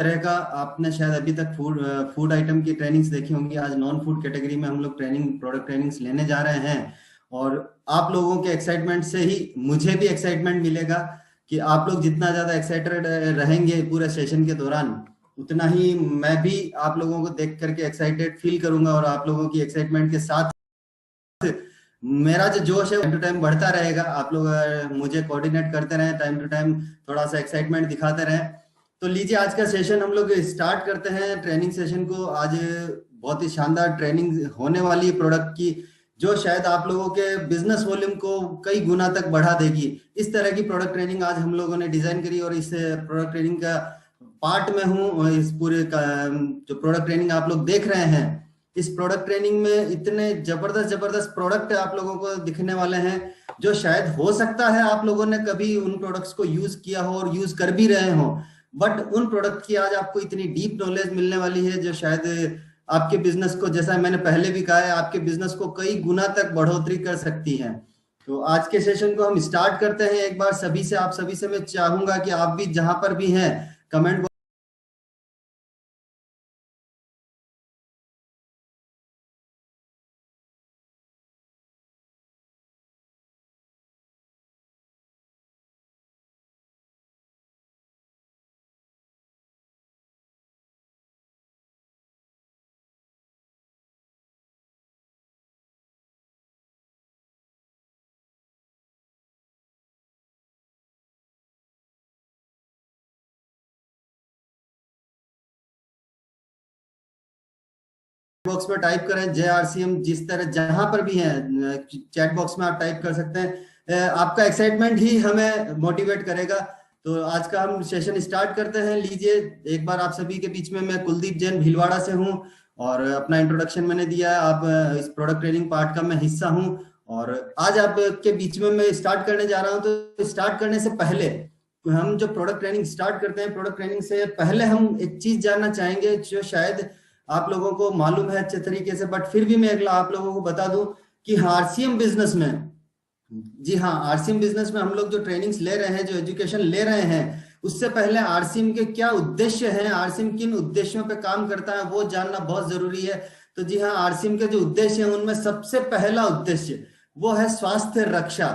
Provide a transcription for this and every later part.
तरह का आपने शायद अभी तक फूड आइटम की ट्रेनिंग्स देखी होंगी। आज नॉन फूड कैटेगरी में हम लोग प्रोडक्ट ट्रेनिंग्स लेने जा रहे हैं। और आप लोगों के एक्साइटमेंट से ही मुझे भी एक्साइटमेंट मिलेगा कि आप लोग जितना ज्यादा एक्साइटेड रहेंगे पूरे सेशन के दौरान, उतना ही मैं भी आप लोगों को देख करके एक्साइटेड फील करूंगा। और आप लोगों की एक्साइटमेंट के साथ मेरा जो जोश है टाइम टू टाइम बढ़ता रहेगा। आप लोग मुझे कोऑर्डिनेट करते रहें, टाइम टू टाइम थोड़ा सा एक्साइटमेंट दिखाते रहें। तो लीजिए, आज का सेशन हम लोग स्टार्ट करते हैं, ट्रेनिंग सेशन को। आज बहुत ही शानदार ट्रेनिंग होने वाली है प्रोडक्ट की, जो शायद आप लोगों के बिजनेस वॉल्यूम को कई गुना तक बढ़ा देगी। इस तरह की प्रोडक्ट ट्रेनिंग आज हम लोगों ने डिजाइन करी और इस प्रोडक्ट ट्रेनिंग का पार्ट में हूँ। इस पूरे का जो प्रोडक्ट ट्रेनिंग आप लोग देख रहे हैं, इस प्रोडक्ट ट्रेनिंग में इतने जबरदस्त जबरदस्त प्रोडक्ट आप लोगों को दिखने वाले हैं, जो शायद हो सकता है आप लोगों ने कभी उन प्रोडक्ट्स को यूज किया हो और यूज कर भी रहे हो, बट उन प्रोडक्ट की आज आपको इतनी डीप नॉलेज मिलने वाली है जो शायद आपके बिजनेस को, जैसा मैंने पहले भी कहा है, आपके बिजनेस को कई गुना तक बढ़ोतरी कर सकती है। तो आज के सेशन को हम स्टार्ट करते हैं। एक बार आप सभी से मैं चाहूंगा कि आप भी जहां पर भी हैं, कमेंट बॉक्स में टाइप करें JRCM, जिस तरह जहां पर भी है चैट बॉक्स में आप टाइप कर सकते हैं। आपका एक्साइटमेंट ही हमें मोटिवेट करेगा। तो आज का हम सेशन स्टार्ट करते हैं। लीजिए, एक बार आप सभी के बीच में, मैं कुलदीप जैन भीलवाड़ा से हूं और अपना इंट्रोडक्शन मैंने दिया है। आप इस प्रोडक्ट ट्रेनिंग पार्ट का मैं हिस्सा हूं और आज आपके बीच में मैं स्टार्ट करने जा रहा हूं। तो स्टार्ट करने से पहले, हम जो प्रोडक्ट ट्रेनिंग स्टार्ट करते हैं, प्रोडक्ट ट्रेनिंग से पहले हम एक चीज जानना चाहेंगे जो शायद आप लोगों को मालूम है अच्छे तरीके से, बट फिर भी मैं अगला आप लोगों को बता दूं कि आरसीएम बिजनेस में, जी हाँ, आरसीएम बिजनेस में हम लोग जो ट्रेनिंग्स ले रहे हैं, जो एजुकेशन ले रहे हैं, उससे पहले आरसीएम के क्या उद्देश्य हैं, आरसीएम किन उद्देश्यों पे काम करता है, वो जानना बहुत जरूरी है। तो जी हाँ, आरसीएम के जो उद्देश्य हैं उनमें सबसे पहला उद्देश्य वो है स्वास्थ्य रक्षा।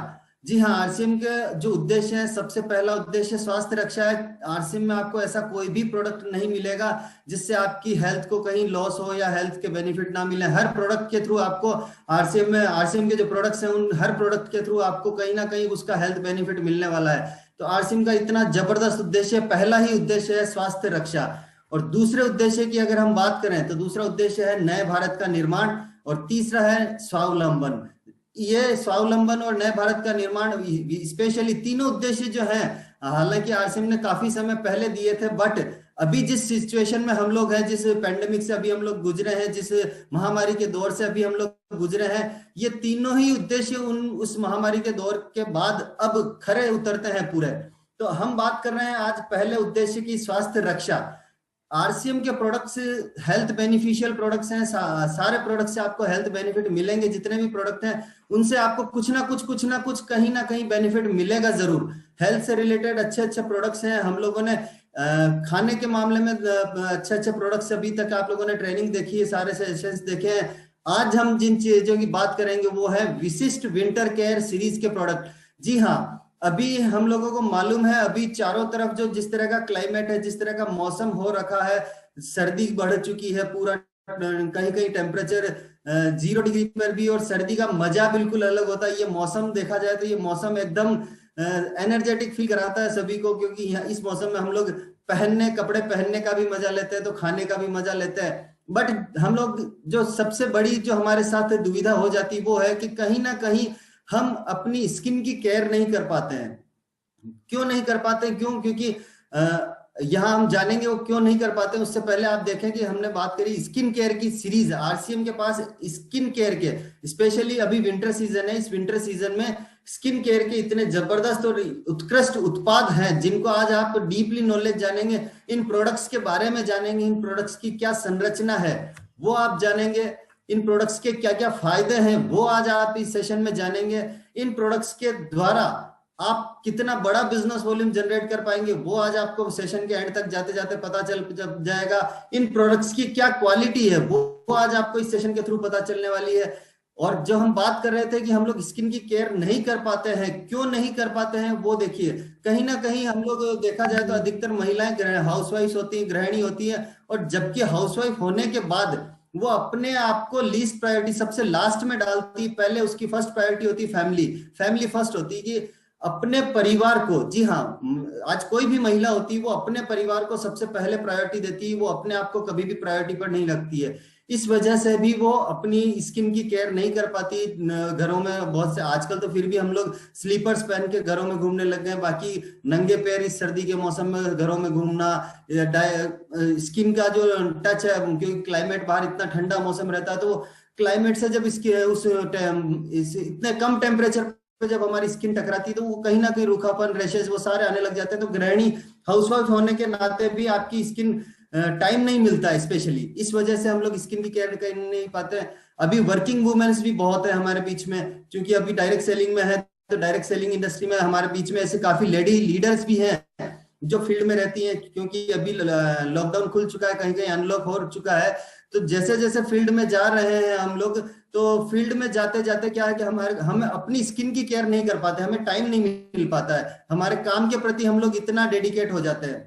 जी हाँ, आरसीएम के जो उद्देश्य है, सबसे पहला उद्देश्य स्वास्थ्य रक्षा है। आरसीएम में आपको ऐसा कोई भी प्रोडक्ट नहीं मिलेगा जिससे आपकी हेल्थ को कहीं लॉस हो या हेल्थ के बेनिफिट ना मिले। हर प्रोडक्ट के थ्रू आपको आरसीएम के जो प्रोडक्ट्स हैं, उन हर प्रोडक्ट के थ्रू आपको कहीं ना कहीं उसका हेल्थ बेनिफिट मिलने वाला है। तो आरसीएम का इतना जबरदस्त उद्देश्य, पहला ही उद्देश्य है स्वास्थ्य रक्षा। और दूसरे उद्देश्य की अगर हम बात करें तो दूसरा उद्देश्य है नए भारत का निर्माण और तीसरा है स्वावलंबन। ये स्वावलंबन और नए भारत का निर्माण, स्पेशली तीनों उद्देश्य जो हैं, हालांकि आरसीएम ने काफी समय पहले दिए थे, बट अभी जिस सिचुएशन में हम लोग हैं, जिस पेंडेमिक से अभी हम लोग गुजरे हैं, जिस महामारी के दौर से अभी हम लोग गुजरे हैं, ये तीनों ही उद्देश्य उस महामारी के दौर के बाद अब खरे उतरते हैं पूरे। तो हम बात कर रहे हैं आज पहले उद्देश्य की, स्वास्थ्य रक्षा। आरसीएम के प्रोडक्ट्स हेल्थ बेनिफिशियल प्रोडक्ट्स हैं। सारे प्रोडक्ट से आपको हेल्थ बेनिफिट मिलेंगे। जितने भी प्रोडक्ट हैं उनसे आपको कुछ ना कुछ कहीं ना कहीं बेनिफिट मिलेगा जरूर। हेल्थ से रिलेटेड अच्छे अच्छे प्रोडक्ट्स हैं। हम लोगों ने खाने के मामले में अच्छे अच्छे प्रोडक्ट्स अभी तक आप लोगों ने ट्रेनिंग देखी है, सारे सेशंस देखे हैं। आज हम जिन चीजों की बात करेंगे वो है विशिष्ट विंटर केयर सीरीज के प्रोडक्ट। जी हाँ, अभी हम लोगों को मालूम है, अभी चारों तरफ जो जिस तरह का क्लाइमेट है, जिस तरह का मौसम हो रखा है, सर्दी बढ़ चुकी है पूरा, कहीं कहीं टेम्परेचर 0 डिग्री पर भी, और सर्दी का मजा बिल्कुल अलग होता है। ये मौसम देखा जाए तो ये मौसम एकदम एनर्जेटिक फील कराता है सभी को, क्योंकि इस मौसम में हम लोग कपड़े पहनने का भी मजा लेते हैं, तो खाने का भी मजा लेते हैं। बट हम लोग जो सबसे बड़ी जो हमारे साथ दुविधा हो जाती वो है कि कहीं ना कहीं हम अपनी स्किन की केयर नहीं कर पाते हैं। क्यों नहीं कर पाते? क्यों? क्योंकि यहाँ हम जानेंगे वो क्यों नहीं कर पाते। उससे पहले आप देखें कि हमने बात करी स्किन केयर की सीरीज। आरसीएम के पास स्किन केयर के, स्पेशली अभी विंटर सीजन है, इस विंटर सीजन में स्किन केयर के इतने जबरदस्त और उत्कृष्ट उत्पाद हैं, जिनको आज आप डीपली नॉलेज जानेंगे। इन प्रोडक्ट्स के बारे में जानेंगे, इन प्रोडक्ट्स की क्या संरचना है वो आप जानेंगे, इन प्रोडक्ट्स के क्या क्या फायदे हैं वो आज आप इस सेशन में जानेंगे। इन प्रोडक्ट्स के द्वारा आप कितना बड़ा बिजनेस वॉल्यूम जनरेट कर पाएंगे वो आज आपको सेशन के एंड तक जाते जाते पता चल जाएगा। इन प्रोडक्ट्स की क्या क्वालिटी है वो आज आपको इस सेशन के थ्रू पता चलने वाली है। और जो हम बात कर रहे थे कि हम लोग स्किन की केयर नहीं कर पाते हैं, क्यों नहीं कर पाते हैं वो देखिए। कहीं ना कहीं हम लोग देखा जाए तो अधिकतर महिलाएं हाउसवाइफ होती हैं, गृहिणी होती हैं, और जबकि हाउसवाइफ होने के बाद वो अपने आप को लीस्ट प्रायोरिटी सबसे लास्ट में डालती, पहले उसकी फर्स्ट प्रायोरिटी होती फैमिली। फैमिली फर्स्ट होती कि अपने परिवार को, जी हाँ, आज कोई भी महिला होती है वो अपने परिवार को सबसे पहले प्रायोरिटी देती है, वो अपने आप को कभी भी प्रायोरिटी पर नहीं रखती है। इस वजह से भी वो अपनी स्किन की केयर नहीं कर पाती। घरों में बहुत से आजकल तो फिर भी हम लोग स्लीपर्स पहन के घरों में घूमने लग गए, बाकी नंगे पैर इस सर्दी के मौसम में घरों में घूमना, स्किन का जो टच है, क्योंकि क्लाइमेट बाहर इतना ठंडा मौसम रहता है, तो क्लाइमेट से जब इसके इतने कम टेम्परेचर पे जब हमारी स्किन टकराती है तो वो कहीं ना कहीं रूखापन, रैशेज वो सारे आने लग जाते हैं। तो गृहिणी हाउसवाइफ होने के नाते भी आपकी स्किन टाइम नहीं मिलता है, स्पेशली इस वजह से हम लोग स्किन की केयर कर नहीं पाते हैं। अभी वर्किंग वुमेन्स भी बहुत है हमारे बीच में, क्योंकि अभी डायरेक्ट सेलिंग में है, तो डायरेक्ट सेलिंग इंडस्ट्री में हमारे बीच में ऐसे काफी लेडी लीडर्स भी हैं जो फील्ड में रहती हैं, क्योंकि अभी लॉकडाउन खुल चुका है, कहीं कहीं अनलॉक हो चुका है। तो जैसे जैसे फील्ड में जा रहे हैं हम लोग, तो फील्ड में जाते जाते क्या है कि हम अपनी स्किन की केयर नहीं कर पाते, हमें टाइम नहीं मिल पाता है, हमारे काम के प्रति हम लोग इतना डेडिकेट हो जाते हैं।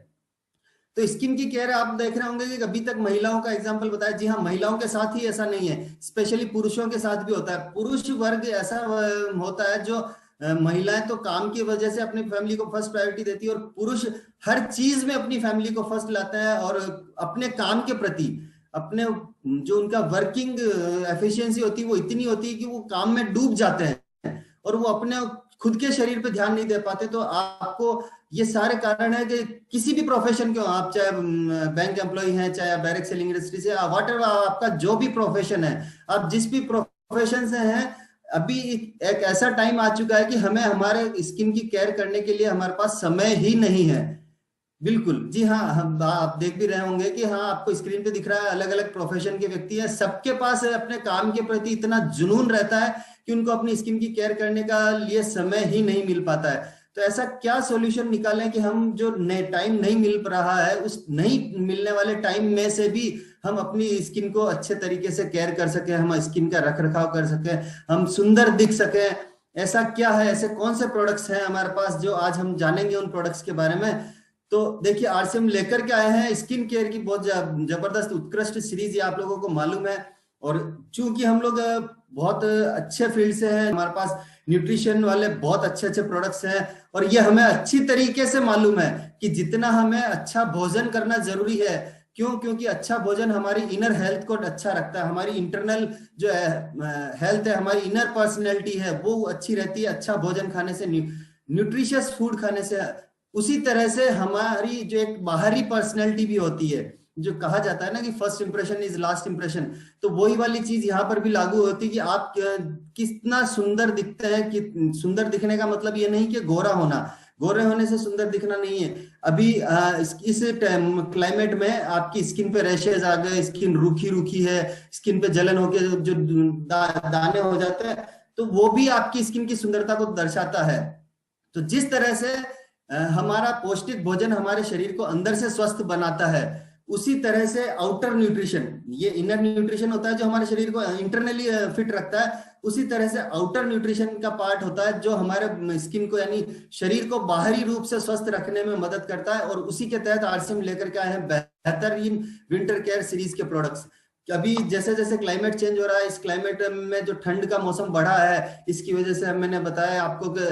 तो स्किन की केयर आप देख रहे होंगे कि अभी तक महिलाओं का एग्जांपल बताया, जी हाँ, महिलाओं के साथ ही ऐसा नहीं है, स्पेशली पुरुषों के साथ भी होता है। पुरुष वर्ग ऐसा होता है जो महिलाएं तो काम की वजह से अपनी फैमिली को फर्स्ट प्रायोरिटी देती है, और पुरुष हर चीज में अपनी फैमिली को फर्स्ट लाता है, और अपने काम के प्रति अपने जो उनका वर्किंग एफिशिएंसी होती है वो इतनी होती है कि वो काम में डूब जाते हैं और वो अपने खुद के शरीर पे ध्यान नहीं दे पाते। तो आपको ये सारे कारण है कि किसी भी प्रोफेशन के हो आप, चाहे बैंक एम्प्लॉय हैं, चाहे आप डायरेक्ट सेलिंग इंडस्ट्री से, वॉट एवर आपका जो भी प्रोफेशन है, आप जिस भी प्रोफेशन से हैं, अभी एक ऐसा टाइम आ चुका है कि हमें हमारे स्किन की केयर करने के लिए हमारे पास समय ही नहीं है। बिल्कुल, जी हाँ, हम आप देख भी रहे होंगे कि हाँ, आपको स्क्रीन पे दिख रहा है अलग अलग प्रोफेशन के व्यक्ति हैं, सबके पास अपने काम के प्रति इतना जुनून रहता है कि उनको अपनी स्किन की केयर करने का लिए समय ही नहीं मिल पाता है। तो ऐसा क्या सॉल्यूशन निकालें कि हम जो टाइम नहीं मिल रहा है, उस नहीं मिलने वाले टाइम में से भी हम अपनी स्किन को अच्छे तरीके से केयर कर सकें, हम स्किन का रख रखाव कर सकें, हम सुंदर दिख सकें। ऐसा क्या है, ऐसे कौन से प्रोडक्ट्स हैं हमारे पास जो आज हम जानेंगे उन प्रोडक्ट्स के बारे में। तो देखिए, आरसीएम लेकर के आए हैं स्किन केयर की बहुत जबरदस्त उत्कृष्ट सीरीज, ये आप लोगों को मालूम है। और चूंकि हम लोग बहुत अच्छे फील्ड से हैं, हमारे पास न्यूट्रिशन वाले बहुत अच्छे अच्छे प्रोडक्ट्स हैं, और ये हमें अच्छी तरीके से मालूम है कि जितना हमें अच्छा भोजन करना जरूरी है। क्यों? क्योंकि अच्छा भोजन हमारी इनर हेल्थ को अच्छा रखता है, हमारी इंटरनल जो हेल्थ है, हमारी इनर पर्सनैलिटी है, वो अच्छी रहती है अच्छा भोजन खाने से, न्यूट्रिशियस फूड खाने से। उसी तरह से हमारी जो एक बाहरी पर्सनैलिटी भी होती है, जो कहा जाता है ना कि first impression is last impression, तो वही वाली चीज यहाँ पर भी लागू होती है कि आप कितना सुंदर दिखते हैं। कि सुंदर दिखने का मतलब ये नहीं कि गोरा होना, गोरे होने से सुंदर दिखना नहीं है। अभी इस क्लाइमेट में आपकी स्किन पे रैशेज आ गए, स्किन रूखी रूखी है, स्किन पे जलन होके जो दाने हो जाते हैं, तो वो भी आपकी स्किन की सुंदरता को दर्शाता है। तो जिस तरह से हमारा पौष्टिक भोजन हमारे शरीर को अंदर से स्वस्थ बनाता है, उसी तरह से आउटर न्यूट्रिशन, ये इनर न्यूट्रिशन होता है जो हमारे शरीर को इंटरनली फिट रखता है, उसी तरह से आउटर न्यूट्रिशन का पार्ट होता है जो हमारे स्किन को, यानी शरीर को बाहरी रूप से स्वस्थ रखने में मदद करता है। और उसी के तहत आरसीएम लेकर के आए हैं बेहतरीन विंटर केयर सीरीज के प्रोडक्ट्स। अभी जैसे जैसे क्लाइमेट चेंज हो रहा है, इस क्लाइमेट में जो ठंड का मौसम बढ़ा है, इसकी वजह से मैंने बताया आपको कि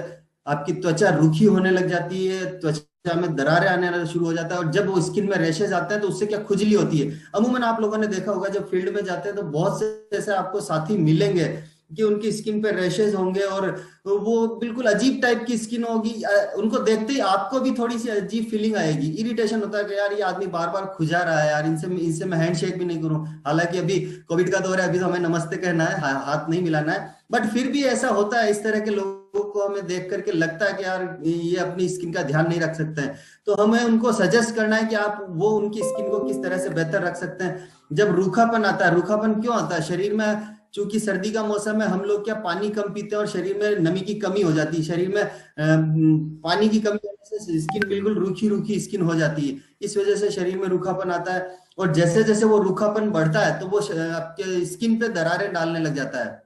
आपकी त्वचा रूखी होने लग जाती है, त्वचा में दरारें आने शुरू हो जाता है, और जब वो स्किन में रैशेज आते हैं तो उससे क्या खुजली होती है। अमूमन आप लोगों ने देखा होगा जब फील्ड में जाते हैं तो बहुत से ऐसे आपको साथी मिलेंगे कि उनकी स्किन पे रैशेज होंगे और वो बिल्कुल अजीब टाइप की स्किन होगी। उनको देखते ही आपको भी थोड़ी सी अजीब फीलिंग आएगी, इरिटेशन होता है कि यार ये आदमी बार बार खुजा रहा है, यार इनसे मैं हैंडशेक भी नहीं करूं। हालांकि अभी कोविड का दौर है, अभी तो हमें नमस्ते कहना है, हाथ नहीं मिलाना है, बट फिर भी ऐसा होता है। इस तरह के लोगों को हमें देख करके लगता है कि यार ये अपनी स्किन का ध्यान नहीं रख सकते हैं। तो हमें उनको सजेस्ट करना है कि आप वो उनकी स्किन को किस तरह से बेहतर रख सकते हैं। जब रूखापन आता है, रूखापन क्यों आता है शरीर में? चूंकि सर्दी का मौसम है, हम लोग क्या पानी कम पीते हैं और शरीर में नमी की कमी हो जाती है, शरीर में पानी की कमी होने से स्किन बिल्कुल रूखी रूखी स्किन हो जाती है। इस वजह से शरीर में रूखापन आता है, और जैसे जैसे वो रूखापन बढ़ता है तो वो आपके स्किन पे दरारें डालने लग जाता है।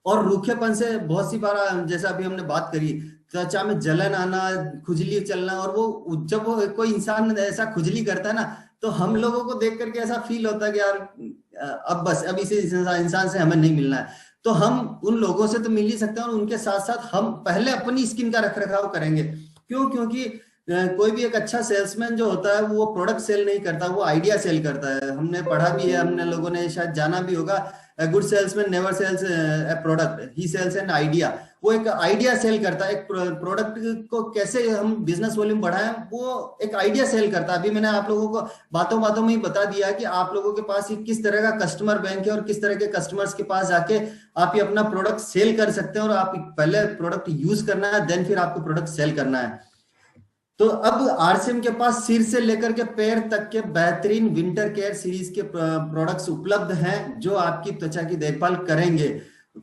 और रूखेपन से बहुत सी बार, जैसा अभी हमने बात करी, त्वचा में जलन आना, खुजली चलना, और वो जब वो कोई इंसान ऐसा खुजली करता है ना, तो हम लोगों को देख करके ऐसा फील होता है कि यार अब बस, अब इसे इंसान से हमें नहीं मिलना है। तो हम उन लोगों से तो मिल ही सकते हैं, और उनके साथ साथ हम पहले अपनी स्किन का रख रखाव करेंगे। क्यों? क्योंकि कोई भी एक अच्छा सेल्समैन जो होता है वो प्रोडक्ट सेल नहीं करता, वो आइडिया सेल करता है। हमने पढ़ा भी है, हमने लोगों ने शायद जाना भी होगा, good salesman never sells a product, he sells an idea. वो एक आइडिया सेल करता है, एक प्रोडक्ट को कैसे हम बिजनेस वॉल्यूम बढ़ाएं, वो एक आइडिया सेल करता है। अभी मैंने आप लोगों को बातों बातों में ही बता दिया कि आप लोगों के पास किस तरह का कस्टमर बैंक है, और किस तरह के कस्टमर्स के पास जाके आप ये अपना प्रोडक्ट सेल कर सकते हैं। और आप पहले प्रोडक्ट यूज करना है, देन फिर आपको प्रोडक्ट सेल करना है। तो अब आरसीएम के पास सिर से लेकर के पैर तक के बेहतरीन विंटर केयर सीरीज के प्रोडक्ट्स उपलब्ध हैं, जो आपकी त्वचा की देखभाल करेंगे,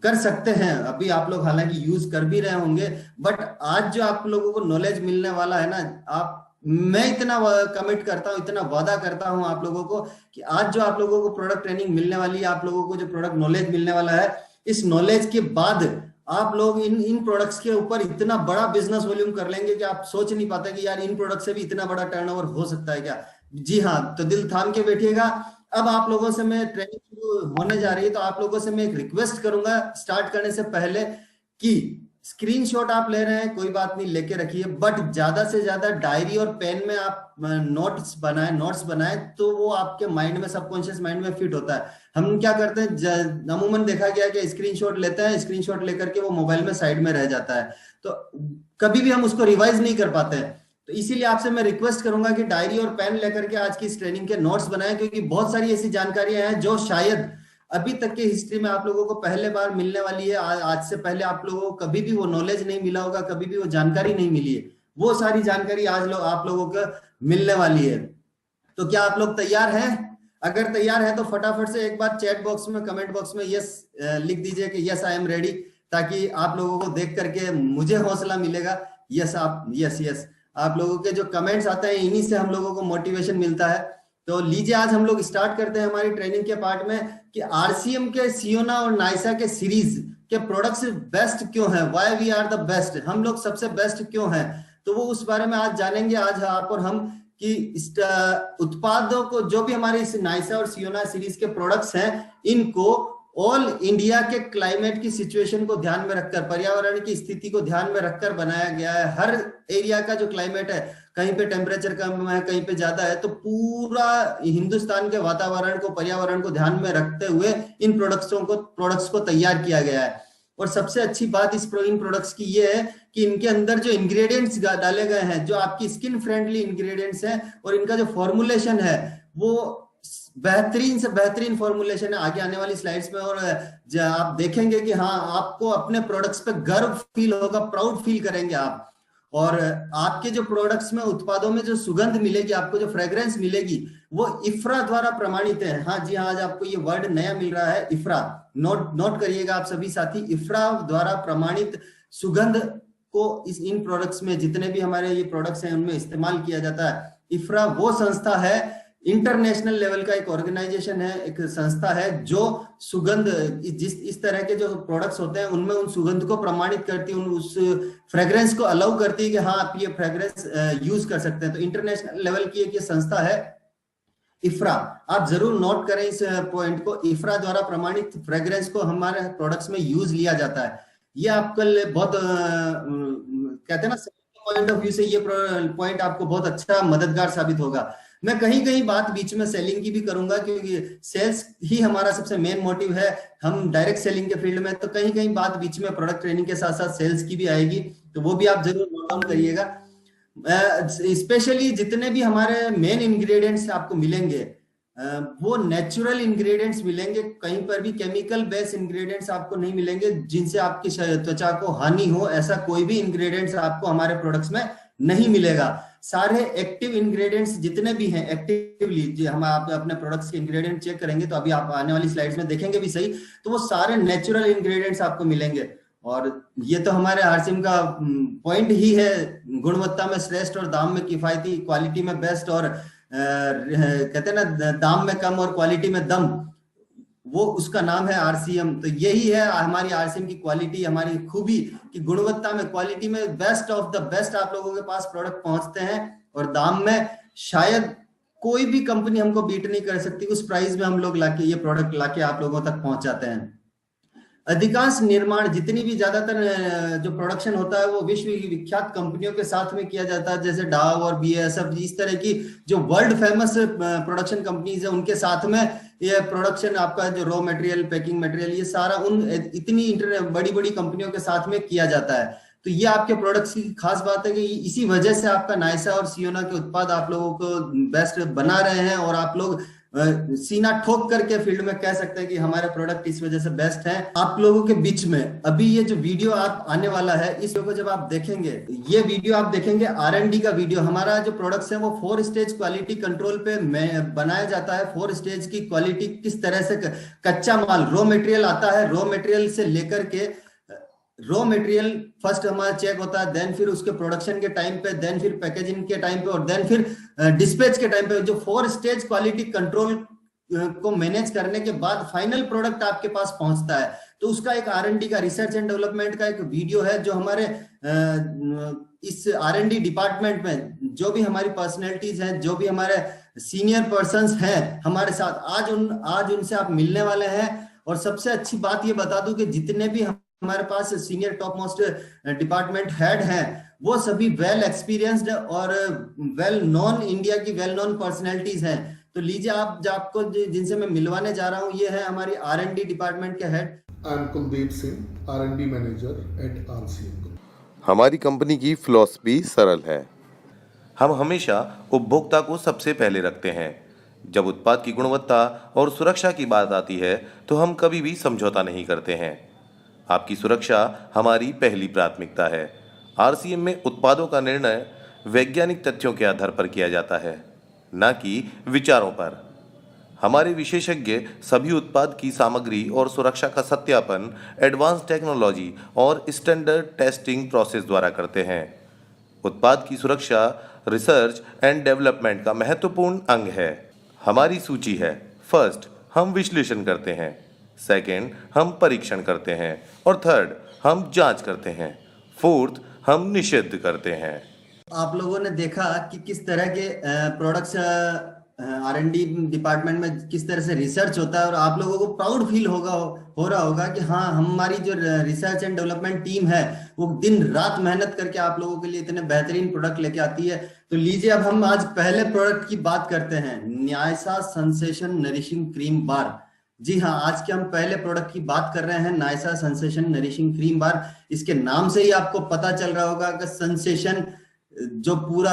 कर सकते हैं। अभी आप लोग हालांकि यूज कर भी रहे होंगे, बट आज जो आप लोगों को नॉलेज मिलने वाला है ना, मैं इतना कमिट करता हूं, इतना वादा करता हूं आप लोगों को, कि आज जो आप लोगों को प्रोडक्ट ट्रेनिंग मिलने वाली है, आप लोगों को जो प्रोडक्ट नॉलेज मिलने वाला है, इस नॉलेज के बाद आप लोग इन प्रोडक्ट्स के ऊपर इतना बड़ा बिजनेस वॉल्यूम कर लेंगे कि आप सोच नहीं पाते कि यार इन प्रोडक्ट से भी इतना बड़ा टर्नओवर हो सकता है क्या। जी हाँ, तो दिल थाम के बैठिएगा। अब आप लोगों से मैं, ट्रेनिंग शुरू होने जा रही है, तो आप लोगों से मैं एक रिक्वेस्ट करूंगा स्टार्ट करने से पहले, कि स्क्रीनशॉट आप ले रहे हैं कोई बात नहीं, लेके रखिए, बट ज्यादा से ज्यादा डायरी और पेन में आप नोट्स बनाएं, तो वो आपके माइंड में, सबकॉन्शियस माइंड में फिट होता है। हम क्या करते हैं, अमूमन देखा गया कि स्क्रीनशॉट लेते हैं, स्क्रीनशॉट लेकर के वो मोबाइल में साइड में रह जाता है, तो कभी भी हम उसको रिवाइज नहीं कर पाते हैं। तो इसीलिए आपसे मैं रिक्वेस्ट करूंगा कि डायरी और पेन लेकर के आज की इस ट्रेनिंग के नोट्स बनाएं, क्योंकि बहुत सारी ऐसी जानकारियां हैं जो शायद अभी तक के हिस्ट्री में आप लोगों को पहले बार मिलने वाली है। आज से पहले आप लोगों को कभी भी वो नॉलेज नहीं मिला होगा, कभी भी वो जानकारी नहीं मिली है। वो सारी जानकारी आज आप लोगों को मिलने वाली है। तो क्या आप लोग तैयार हैं? अगर तैयार है तो फटाफट से एक बार चैट बॉक्स में, कमेंट बॉक्स में यस लिख दीजिए कि यस आई एम रेडी, ताकि आप लोगों को देख करके मुझे हौसला मिलेगा। यस, यस आप लोगों के जो कमेंट्स आते हैं, इन्हीं से हम लोगों को मोटिवेशन मिलता है। तो लीजिए, आज हम लोग स्टार्ट करते हैं हमारी ट्रेनिंग के पार्ट में, कि आरसीएम के, सियोना और नाइसा के सीरीज के प्रोडक्ट्स बेस्ट क्यों हैं, why we are the best, हम लोग सबसे बेस्ट क्यों हैं। तो वो उस बारे में आज जानेंगे, आज आप और हम, कि इस उत्पादों को, जो भी हमारे इस नाइसा और सियोना सीरीज के प्रोडक्ट्स हैं, इनको ऑल इंडिया के क्लाइमेट की सिचुएशन को ध्यान में रखकर, पर्यावरण की स्थिति को ध्यान में रखकर बनाया गया है। हर एरिया का जो क्लाइमेट है, कहीं पे टेम्परेचर कम है, कहीं पे ज्यादा है, तो पूरा हिंदुस्तान के वातावरण को, पर्यावरण को ध्यान में रखते हुए इन प्रोडक्ट्स को तैयार किया गया है। और सबसे अच्छी बात इन प्रोडक्ट्स की ये है कि इनके अंदर जो इंग्रेडिएंट्स डाले गए हैं, जो आपकी स्किन फ्रेंडली इंग्रेडिएंट्स हैं, और इनका जो फॉर्मुलेशन है वो बेहतरीन से बेहतरीन फॉर्मुलेशन है। आगे आने वाली स्लाइड्स में और आप देखेंगे कि हाँ, आपको अपने प्रोडक्ट्स पे गर्व फील होगा, प्राउड फील करेंगे आप। और आपके जो प्रोडक्ट्स में, उत्पादों में जो सुगंध मिलेगी, आपको जो फ्रेग्रेंस मिलेगी, वो इफ्रा द्वारा प्रमाणित है। हाँ जी हाँ, आज आपको ये वर्ड नया मिल रहा है, इफ्रा। नोट करिएगा आप सभी साथी, इफ्रा द्वारा प्रमाणित सुगंध को इन प्रोडक्ट्स में, जितने भी हमारे ये प्रोडक्ट्स हैं, उनमें इस्तेमाल किया जाता है। इफ्रा वो संस्था है, इंटरनेशनल लेवल का एक ऑर्गेनाइजेशन है, एक संस्था है, जो सुगंध, इस तरह के जो प्रोडक्ट्स होते हैं उनमें उन सुगंध को प्रमाणित करती है, उस फ्रेग्रेंस को अलाउ करती है कि हाँ, आप ये फ्रेग्रेंस यूज कर सकते हैं। तो इंटरनेशनल लेवल की एक ये संस्था है इफ्रा, आप जरूर नोट करें इस पॉइंट को। इफ्रा द्वारा प्रमाणित फ्रेग्रेंस को हमारे प्रोडक्ट्स में यूज लिया जाता है। ये आपके लिए बहुत कहते हैं ना, पॉइंट ऑफ व्यू से ये पॉइंट आपको बहुत अच्छा मददगार साबित होगा। मैं कहीं कहीं बात बीच में सेलिंग की भी करूंगा, क्योंकि सेल्स ही हमारा सबसे मेन मोटिव है, हम डायरेक्ट सेलिंग के फील्ड में, तो कहीं कहीं बात बीच में प्रोडक्ट ट्रेनिंग के साथ साथ सेल्स की भी आएगी, तो वो भी आप जरूर नोट डाउन करिएगा। स्पेशली जितने भी हमारे मेन इंग्रेडिएंट्स आपको मिलेंगे, वो नेचुरल इंग्रेडिएंट्स मिलेंगे, कहीं पर भी केमिकल बेस्ड इंग्रेडिएंट्स आपको नहीं मिलेंगे जिनसे आपकी त्वचा को हानि हो। ऐसा कोई भी इंग्रेडिएंट्स आपको हमारे प्रोडक्ट्स में नहीं मिलेगा। सारे एक्टिव इंग्रेडिएंट्स जितने भी हैं एक्टिवली, जो हम आप अपने प्रोडक्ट्स के इंग्रेडिएंट चेक करेंगे तो अभी आप आने वाली स्लाइड्स में देखेंगे भी सही, तो वो सारे नेचुरल इंग्रेडिएंट्स आपको मिलेंगे। और ये तो हमारे आरसीएम का पॉइंट ही है, गुणवत्ता में श्रेष्ठ और दाम में किफायती, क्वालिटी में बेस्ट, और कहते हैं ना दाम में कम और क्वालिटी में दम, वो उसका नाम है आरसीएम। तो यही है हमारी आरसीएम की क्वालिटी, हमारी खूबी कि गुणवत्ता में, क्वालिटी में बेस्ट ऑफ द बेस्ट आप लोगों के पास प्रोडक्ट पहुंचते हैं, और दाम में शायद कोई भी कंपनी हमको बीट नहीं कर सकती, उस प्राइस में हम लोग लाके ये प्रोडक्ट लाके आप लोगों तक पहुंचाते हैं। अधिकांश निर्माण, जितनी भी ज्यादातर जो प्रोडक्शन होता है वो विश्व विख्यात कंपनियों के साथ में किया जाता है, जैसे डाव और बीएसएफ, इस तरह की जो वर्ल्ड फेमस प्रोडक्शन कंपनीज है उनके साथ में ये प्रोडक्शन, आपका जो रॉ मटेरियल, पैकिंग मटेरियल, ये सारा उन इतनी बड़ी बड़ी कंपनियों के साथ में किया जाता है। तो ये आपके प्रोडक्ट्स की खास बात है कि इसी वजह से आपका नायसा और सियोना के उत्पाद आप लोगों को बेस्ट बना रहे हैं, और आप लोग सीना ठोक करके फील्ड में कह सकते हैं कि हमारे प्रोडक्ट इस वजह से बेस्ट है। आप लोगों के बीच में अभी ये जो वीडियो आप आने वाला है, इस वीडियो को जब आप देखेंगे, ये वीडियो आप देखेंगे R&D का वीडियो। हमारा जो प्रोडक्ट्स है वो 4 स्टेज क्वालिटी कंट्रोल पे बनाया जाता है। 4 स्टेज की क्वालिटी, किस तरह से कच्चा माल, रॉ मटेरियल आता है, रॉ मटेरियल से लेकर के, रॉ मटेरियल फर्स्ट हमारा चेक होता है, देन फिर उसके प्रोडक्शन के टाइम पे, देन फिर पैकेजिंग के टाइम पे, और देन फिर डिस्पैच के टाइम पे, जो 4 स्टेज क्वालिटी कंट्रोल को मैनेज करने के बाद फाइनल प्रोडक्ट आपके पास पहुंचता है। तो उसका एक R&D का, रिसर्च एंड डेवलपमेंट का एक वीडियो है, जो हमारे इस R&D डिपार्टमेंट में जो भी हमारी पर्सनैलिटीज हैं, जो भी हमारे सीनियर पर्संस हैं हमारे साथ, आज उनसे आप मिलने वाले हैं। और सबसे अच्छी बात ये बता दूं कि जितने भी हमारे पास senior top most department head हैं, वो सभी वेल एक्सपीरियंस्ड और वेल नोन, इंडिया की वेल नोन पर्सनैलिटीज हैं। तो लीजिए आपको जिनसे मैं मिलवाने जा रहा हूं, ये है हमारी R&D डिपार्टमेंट के head. I am Kuldeep Singh, R&D manager eight RCM. हमारी कंपनी की फिलॉसफी सरल है। हम हमेशा उपभोक्ता को सबसे पहले रखते हैं। जब उत्पाद की गुणवत्ता और सुरक्षा की बात आती है तो हम कभी भी समझौता नहीं करते हैं। आपकी सुरक्षा हमारी पहली प्राथमिकता है। आरसीएम में उत्पादों का निर्णय वैज्ञानिक तथ्यों के आधार पर किया जाता है, न कि विचारों पर। हमारे विशेषज्ञ सभी उत्पाद की सामग्री और सुरक्षा का सत्यापन एडवांस टेक्नोलॉजी और स्टैंडर्ड टेस्टिंग प्रोसेस द्वारा करते हैं। उत्पाद की सुरक्षा रिसर्च एंड डेवलपमेंट का महत्वपूर्ण अंग है। हमारी सूची है: फर्स्ट, हम विश्लेषण करते हैं; सेकंड, हम परीक्षण करते हैं; और थर्ड, हम जांच करते हैं; फोर्थ, हम निषिद्ध करते हैं। आप लोगों ने देखा कि किस तरह के प्रोडक्ट्स R&D डिपार्टमेंट में किस तरह से रिसर्च होता है, और आप लोगों को प्राउड फील हो रहा होगा कि हाँ, हमारी जो रिसर्च एंड डेवलपमेंट टीम है वो दिन रात मेहनत करके आप लोगों के लिए इतने बेहतरीन प्रोडक्ट लेके आती है। तो लीजिए, अब हम आज पहले प्रोडक्ट की बात करते हैं, नायसा सेंसेशन नरिशिंग क्रीम बार। जी हाँ, आज के हम पहले प्रोडक्ट की बात कर रहे हैं, नायसा सेंसेशन नरिशिंग क्रीम बार। इसके नाम से ही आपको पता चल रहा होगा कि सेंसेशन जो पूरा,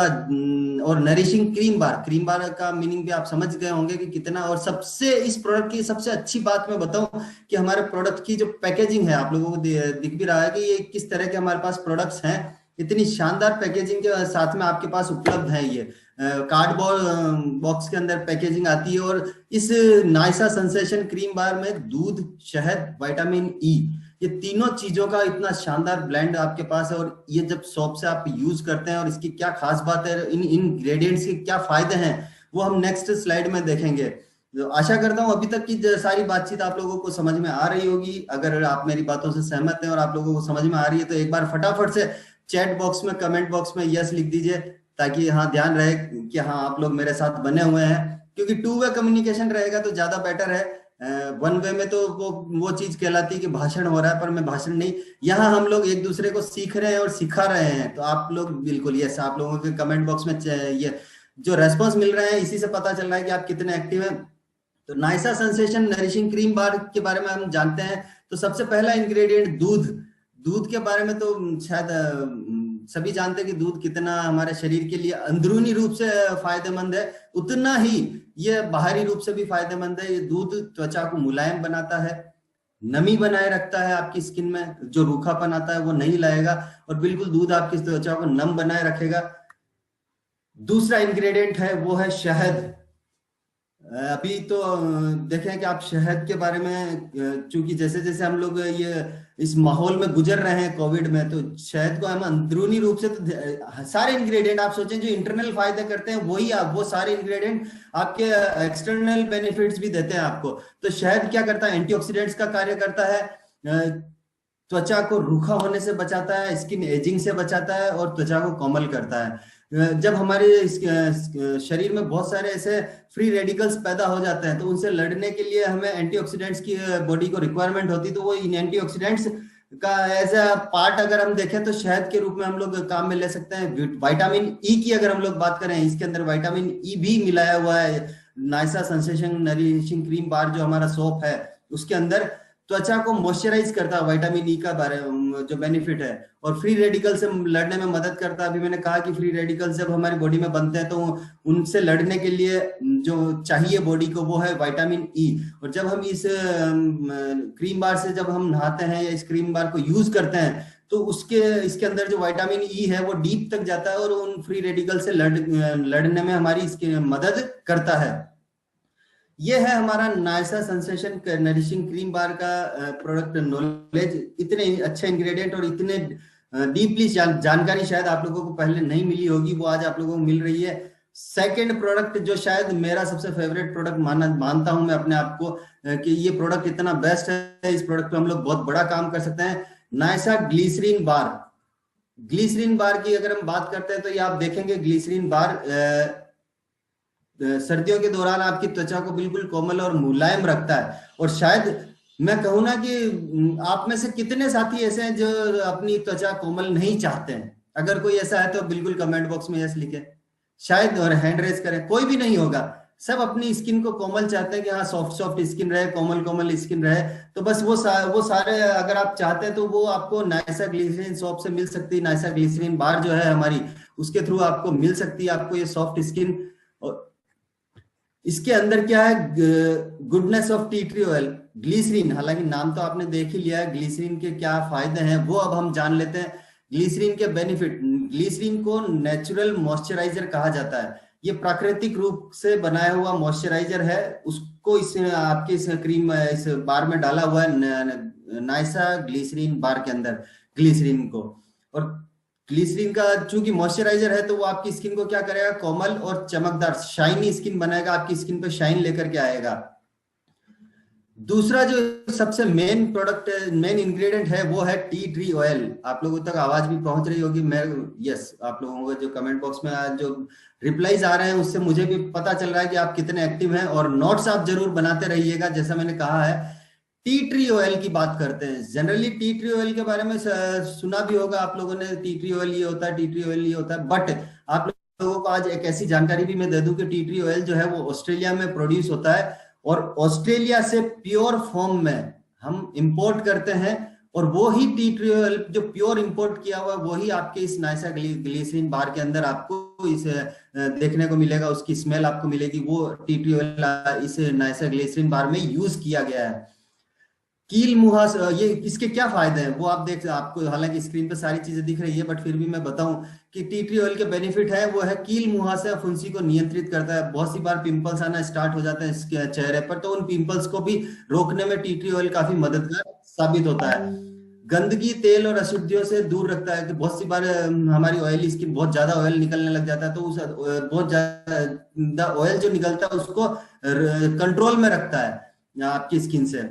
और नरिशिंग क्रीम बार का मीनिंग भी आप समझ गए होंगे कि कितना। और सबसे इस प्रोडक्ट की सबसे अच्छी बात मैं बताऊं कि हमारे प्रोडक्ट की जो पैकेजिंग है, आप लोगों को दिख भी रहा है कि ये किस तरह के हमारे पास प्रोडक्ट्स हैं। इतनी शानदार पैकेजिंग के साथ में आपके पास उपलब्ध है। ये कार्डबोर्ड बॉक्स के अंदर पैकेजिंग आती है। और इस नायसा सेंसेशन क्रीम बार में दूध, शहद, विटामिन ई, ये तीनों चीजों का इतना शानदार ब्लेंड आपके पास है। और ये जब शॉप से आप यूज करते हैं, और इसकी क्या खास बात है, इन इंग्रेडिएंट्स के क्या फायदे हैं, वो हम नेक्स्ट स्लाइड में देखेंगे। तो आशा करता हूं अभी तक की सारी बातचीत आप लोगों को समझ में आ रही होगी। अगर आप मेरी बातों से सहमत हैं और आप लोगों को समझ में आ रही है, तो एक बार फटाफट से चैट बॉक्स में, कमेंट बॉक्स में यस लिख दीजिए, ताकि हाँ ध्यान रहे कि हाँ आप लोग मेरे साथ बने हुए हैं। क्योंकि 2 वे कम्युनिकेशन रहेगा तो ज्यादा बेटर है। 1 वे में तो वो चीज कहलाती है कि भाषण हो रहा है, पर मैं भाषण नहीं, यहाँ हम लोग एक दूसरे को सीख रहे हैं और सिखा रहे हैं। तो आप लोग बिल्कुल यस, आप लोगों के कमेंट बॉक्स में ये जो रेस्पॉन्स मिल रहे हैं, इसी से पता चल रहा है कि आप कितने एक्टिव हैं। तो नायसा सेंसेशन नरिशिंग क्रीम बार के बारे में हम जानते हैं। तो सबसे पहला इंग्रेडिएंट दूध के बारे में तो शायद सभी जानते हैं कि दूध कितना हमारे शरीर के लिए अंदरूनी रूप से फायदेमंद है, उतना ही ये बाहरी रूप से भी फायदेमंद है। ये दूध त्वचा को मुलायम बनाता है, नमी बनाए रखता है, आपकी स्किन में जो रूखापन आता है वो नहीं लाएगा, और बिल्कुल दूध आपकी त्वचा को नम बनाए रखेगा। दूसरा इंग्रेडिएंट है वो है शहद। अभी तो देखें कि आप शहद के बारे में, चूंकि जैसे जैसे हम लोग ये इस माहौल में गुजर रहे हैं कोविड में, तो शहद को हम अंदरूनी रूप से तो सारे इंग्रेडिएंट आप सोचें जो इंटरनल फायदे करते हैं वही आप वो सारे इंग्रेडिएंट आपके एक्सटर्नल बेनिफिट्स भी देते हैं आपको। तो शहद क्या करता है, एंटीऑक्सीडेंट्स का कार्य करता है, त्वचा को रूखा होने से बचाता है, स्किन एजिंग से बचाता है और त्वचा को कोमल करता है। जब हमारे शरीर में बहुत सारे ऐसे फ्री रेडिकल्स पैदा हो जाते हैं तो उनसे लड़ने के लिए हमें एंटीऑक्सीडेंट्स की बॉडी को रिक्वायरमेंट होती है। तो वो इन एंटीऑक्सीडेंट्स का एज अ पार्ट अगर हम देखें तो शहद के रूप में हम लोग काम में ले सकते हैं। विटामिन ई की अगर हम लोग बात करें, इसके अंदर विटामिन ई भी मिलाया हुआ है। नाइसा सेंसेशन नरिशिंग क्रीम बार जो हमारा सोप है उसके अंदर त्वचा को मॉइस्चराइज करता है, विटामिन ई का बारे जो बेनिफिट है, और फ्री रेडिकल से लड़ने में मदद करता है। अभी मैंने कहा कि फ्री रेडिकल्स जब हमारी बॉडी में बनते हैं तो उनसे लड़ने के लिए जो चाहिए बॉडी को वो है विटामिन ई। और जब हम इस क्रीम बार से जब हम नहाते हैं या इस क्रीम बार को यूज करते हैं तो इसके अंदर जो विटामिन ई है वो डीप तक जाता है और उन फ्री रेडिकल से लड़ने में हमारी इसकी मदद करता है। ये है हमारा नाइसा सेंसेशन नरिशिंग क्रीम बार का प्रोडक्ट नॉलेज। इतने अच्छे इंग्रेडिएंट और इतने डीपली जानकारी शायद आप लोगों को पहले नहीं मिली होगी, वो आज आप लोगों को मिल रही है। सेकंड प्रोडक्ट जो शायद मेरा सबसे फेवरेट प्रोडक्ट मानता हूं मैं अपने आप को, कि ये प्रोडक्ट इतना बेस्ट है, इस प्रोडक्ट पे हम लोग बहुत बड़ा काम कर सकते हैं। नाइसा ग्लिसरीन बार। ग्लिसरीन बार की अगर हम बात करते हैं तो ये आप देखेंगे ग्लिसरीन बार सर्दियों के दौरान आपकी त्वचा को बिल्कुल कोमल और मुलायम रखता है। और शायद मैं कहूँ ना कि आप में से कितने साथी ऐसे हैं जो अपनी त्वचा कोमल नहीं चाहते हैं। अगर कोई ऐसा है तो बिल्कुल कमेंट बॉक्स में यस लिखे शायद, और हैंड रेज करें। कोई भी नहीं होगा, सब अपनी स्किन को कोमल चाहते हैं कि हाँ सॉफ्ट सॉफ्ट स्किन रहे, कोमल कोमल स्किन रहे। तो बस वो सारे अगर आप चाहते हैं तो वो आपको नाइसा ग्लिसरीन सोप से मिल सकती है। नाइसा ग्लिसरीन बार जो है हमारी, उसके थ्रू आपको मिल सकती है आपको ये सॉफ्ट स्किन। और इसके अंदर क्या है, goodness of tea tree oil glycerine. हालांकि नाम तो आपने देख ही लिया है, ग्लिसरीन के क्या फायदे हैं वो अब हम जान लेते हैं। ग्लिसरीन के बेनिफिट। ग्लिसरीन को नेचुरल मॉइस्चराइजर कहा जाता है। ये प्राकृतिक रूप से बनाया हुआ मॉइस्चराइजर है, उसको इस आपके इस क्रीम इस बार में डाला हुआ है नाइसा ग्लिसरीन बार के अंदर ग्लिसरीन को। और ग्लिसरीन का चूंकि मॉइस्चराइजर है तो वो आपकी स्किन को क्या करेगा, कोमल और चमकदार शाइनी स्किन बनाएगा, आपकी स्किन पे शाइन लेकर के आएगा। दूसरा जो सबसे मेन प्रोडक्ट मेन इंग्रेडिएंट है वो है टी ट्री ऑयल। आप लोगों तक आवाज भी पहुंच रही होगी। मैं यस, आप लोगों को जो कमेंट बॉक्स में आज जो रिप्लाईज आ रहे हैं उससे मुझे भी पता चल रहा है कि आप कितने एक्टिव हैं, और नोट्स आप जरूर बनाते रहिएगा। जैसा मैंने कहा है, टी ट्री ऑयल की बात करते हैं। जनरली टी ट्री ऑयल के बारे में सुना भी होगा आप लोगों ने, टी ट्री ऑयल ये होता है, टी ट्री ऑयल ये होता है। बट आप लोगों को आज एक ऐसी जानकारी भी मैं दे दूं कि टी ट्री ऑयल जो है वो ऑस्ट्रेलिया में प्रोड्यूस होता है, और ऑस्ट्रेलिया से प्योर फॉर्म में हम इंपोर्ट करते हैं। और वो ही टी ट्री ऑयल जो प्योर इंपोर्ट किया हुआ वो ही आपके इस नाइसा ग्लिसरीन बार के अंदर आपको इस देखने को मिलेगा, उसकी स्मेल आपको मिलेगी। वो टी ट्री ऑयल इस नाइसा ग्लिसरीन बार में यूज किया गया है। कील मुहास, ये इसके क्या फायदे हैं वो आप आपको हालांकि स्क्रीन पे सारी चीजें दिख रही है, बट फिर भी मैं बताऊं कि टी ट्री ऑयल के बेनिफिट है वो है कील मुहासे फुंसी को नियंत्रित करता है। बहुत सी बार पिंपल्स आना स्टार्ट हो जाते हैं इसके चेहरे पर, तो उन पिंपल्स को भी रोकने में टी ट्री ऑयल काफी मददगार साबित होता है। गंदगी, तेल और अशुद्धियों से दूर रखता है कि बहुत सी बार हमारी ऑयली स्किन बहुत ज्यादा ऑयल निकलने लग जाता है, तो उस बहुत ज्यादा ऑयल जो निकलता है उसको कंट्रोल में रखता है आपकी स्किन से।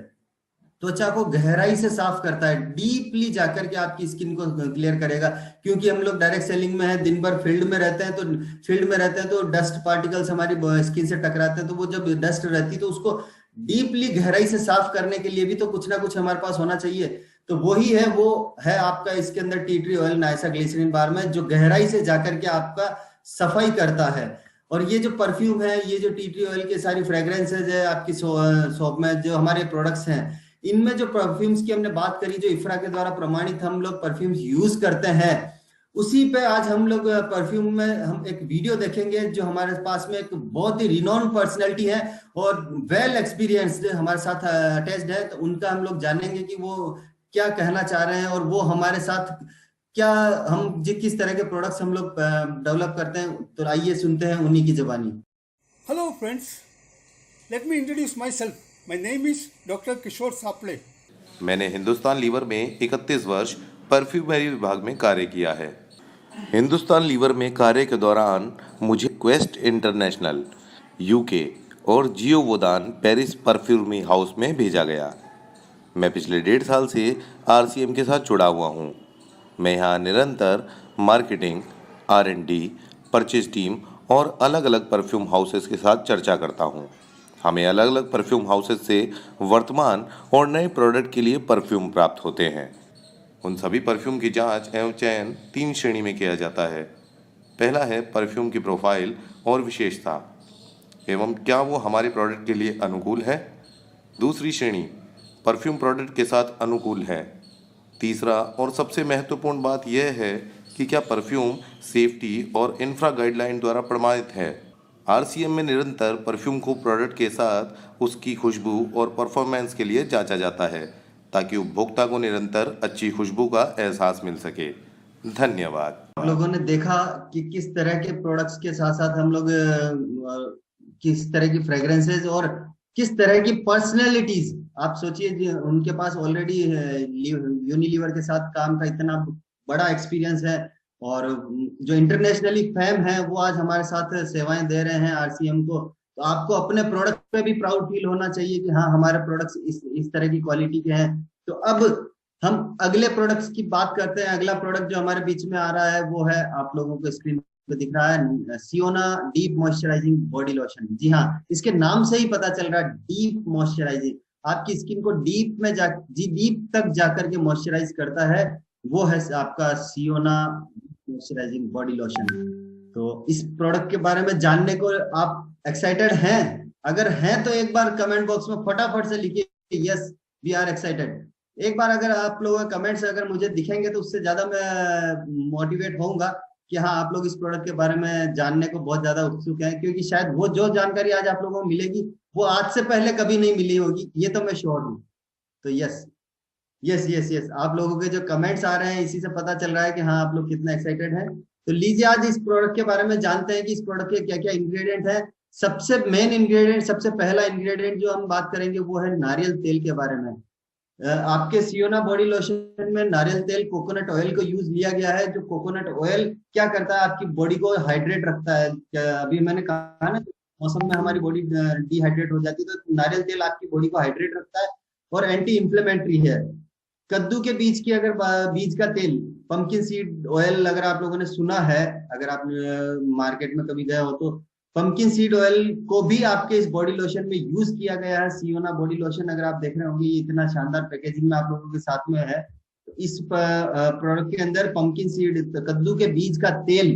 त्वचा को गहराई से साफ करता है, डीपली जाकर के आपकी स्किन को क्लियर करेगा। क्योंकि हम लोग डायरेक्ट सेलिंग में है, दिन भर फील्ड में रहते हैं तो डस्ट पार्टिकल्स हमारी स्किन से टकराते हैं। तो वो जब डस्ट रहती है तो उसको डीपली गहराई से साफ करने के लिए भी तो कुछ ना कुछ हमारे पास होना चाहिए। तो वही है, वो है आपका इसके अंदर tea tree oil Naisa glycerin bar में, जो गहराई से जाकर के आपका सफाई करता है। और ये जो परफ्यूम है, ये जो टी ट्री ऑयल के सारी फ्रेग्रेंसेज है आपकी शॉप में, जो हमारे प्रोडक्ट्स हैं, इनमें जो परफ्यूम्स की हमने बात करी, जो इफ्रा के द्वारा प्रमाणित हम लोग परफ्यूम्स यूज करते हैं, उसी पे आज हम लोग परफ्यूम में हम एक वीडियो देखेंगे जो हमारे पास में एक बहुत ही रिनोन पर्सनैलिटी है और वेल एक्सपीरियंस्ड हमारे साथ अटैच्ड है। तो उनका हम लोग जानेंगे कि वो क्या कहना चाह रहे हैं और वो हमारे साथ क्या हम किस तरह के प्रोडक्ट्स हम लोग डेवलप करते हैं, तो आइए सुनते हैं उन्हीं की जुबानी। Hello friends, let me introduce myself. My name is Dr. Kishore Saple. मैंने हिंदुस्तान लीवर में 31 वर्ष परफ्यूमरी विभाग में कार्य किया है। हिंदुस्तान लीवर में कार्य के दौरान मुझे क्वेस्ट इंटरनेशनल, यूके और जियोवोदान पेरिस परफ्यूमरी हाउस में भेजा गया। मैं पिछले 1.5 साल से आरसीएम के साथ जुड़ा हुआ हूँ। मैं यहाँ निरंतर मार्केटिंग, R&D, परचेज टीम और अलग अलग परफ्यूम हाउसेस के साथ चर्चा करता हूँ। हमें अलग अलग परफ्यूम हाउसेस से वर्तमान और नए प्रोडक्ट के लिए परफ्यूम प्राप्त होते हैं। उन सभी परफ्यूम की जांच एवं चयन 3 श्रेणी में किया जाता है। पहला है परफ्यूम की प्रोफाइल और विशेषता एवं क्या वो हमारे प्रोडक्ट के लिए अनुकूल है। दूसरी श्रेणी परफ्यूम प्रोडक्ट के साथ अनुकूल है। तीसरा और सबसे महत्वपूर्ण बात यह है कि क्या परफ्यूम सेफ्टी और इंफ्रा गाइडलाइन द्वारा प्रमाणित है। आरसीएम में निरंतर परफ्यूम को प्रोडक्ट के साथ उसकी खुशबू और परफॉर्मेंस के लिए जांचा जाता है ताकि उपभोक्ता को निरंतर अच्छी खुशबू का एहसास मिल सके। धन्यवाद। आप लोगों ने देखा कि किस तरह के प्रोडक्ट्स के साथ साथ हम लोग किस तरह की फ्रेग्रेंसेज और किस तरह की पर्सनैलिटीज, आप सोचिए उनके पास ऑलरेडी यूनिलीवर के साथ काम का इतना बड़ा एक्सपीरियंस है और जो इंटरनेशनली फेम है वो आज हमारे साथ सेवाएं दे रहे हैं आरसीएम को। तो आपको अपने प्रोडक्ट पे भी प्राउड फील होना चाहिए कि हाँ हमारे प्रोडक्ट्स इस तरह की क्वालिटी के हैं। तो अब हम अगले प्रोडक्ट्स की बात करते हैं। अगला प्रोडक्ट जो हमारे बीच में आ रहा है वो है, आप लोगों को स्क्रीन पे दिख रहा है, सियोना डीप मॉइस्चराइजिंग बॉडी लोशन। जी हाँ, इसके नाम से ही पता चल रहा है डीप मॉइस्चराइजिंग, आपकी स्किन को डीप तक जाकर के मॉइस्चराइज करता है। वो है आपका सियोना मॉइस्चराइजिंग बॉडी लोशन। तो इस प्रोडक्ट के बारे में जानने को आप एक्साइटेड हैं? अगर हैं तो एक बार कमेंट बॉक्स में फटाफट से लिखिए यस वी आर एक्साइटेड। एक बार अगर आप लोगों के कमेंट्स अगर मुझे दिखेंगे तो उससे ज्यादा मैं मोटिवेट होऊंगा कि हाँ आप लोग इस प्रोडक्ट के बारे में जानने को बहुत ज्यादा उत्सुक हैं, क्योंकि शायद वो जो जानकारी आज आप लोगों को मिलेगी वो आज से पहले कभी नहीं मिली होगी, ये तो मैं श्योर हूँ। तो यस यस यस यस, आप लोगों के जो कमेंट्स आ रहे हैं इसी से पता चल रहा है कि हाँ आप लोग कितना एक्साइटेड हैं। तो लीजिए आज इस प्रोडक्ट के बारे में जानते हैं कि इस प्रोडक्ट के क्या क्या इंग्रेडिएंट है। सबसे मेन इंग्रेडिएंट, सबसे पहला इंग्रेडिएंट जो हम बात करेंगे वो है नारियल तेल के बारे में। आपके सियोना बॉडी लोशन में नारियल तेल, कोकोनट ऑयल को यूज लिया गया है। जो कोकोनट ऑयल क्या करता है, आपकी बॉडी को हाइड्रेट रखता है। अभी मैंने कहा ना मौसम में हमारी बॉडी डिहाइड्रेट हो जाती है, तो नारियल तेल आपकी बॉडी को हाइड्रेट रखता है और एंटी इंफ्लेमेटरी है। कद्दू के बीज की अगर बीज का तेल, पंपकिन सीड ऑयल, अगर आप लोगों ने सुना है, अगर आप मार्केट में कभी गए हो तो पंपकिन सीड ऑयल को भी आपके इस बॉडी लोशन में यूज किया गया है। सियोना बॉडी लोशन अगर आप देख रहे होंगे ये इतना शानदार पैकेजिंग में आप लोगों के साथ में है। तो इस प्रोडक्ट के अंदर पंपकिन सीड, कद्दू के बीज का तेल,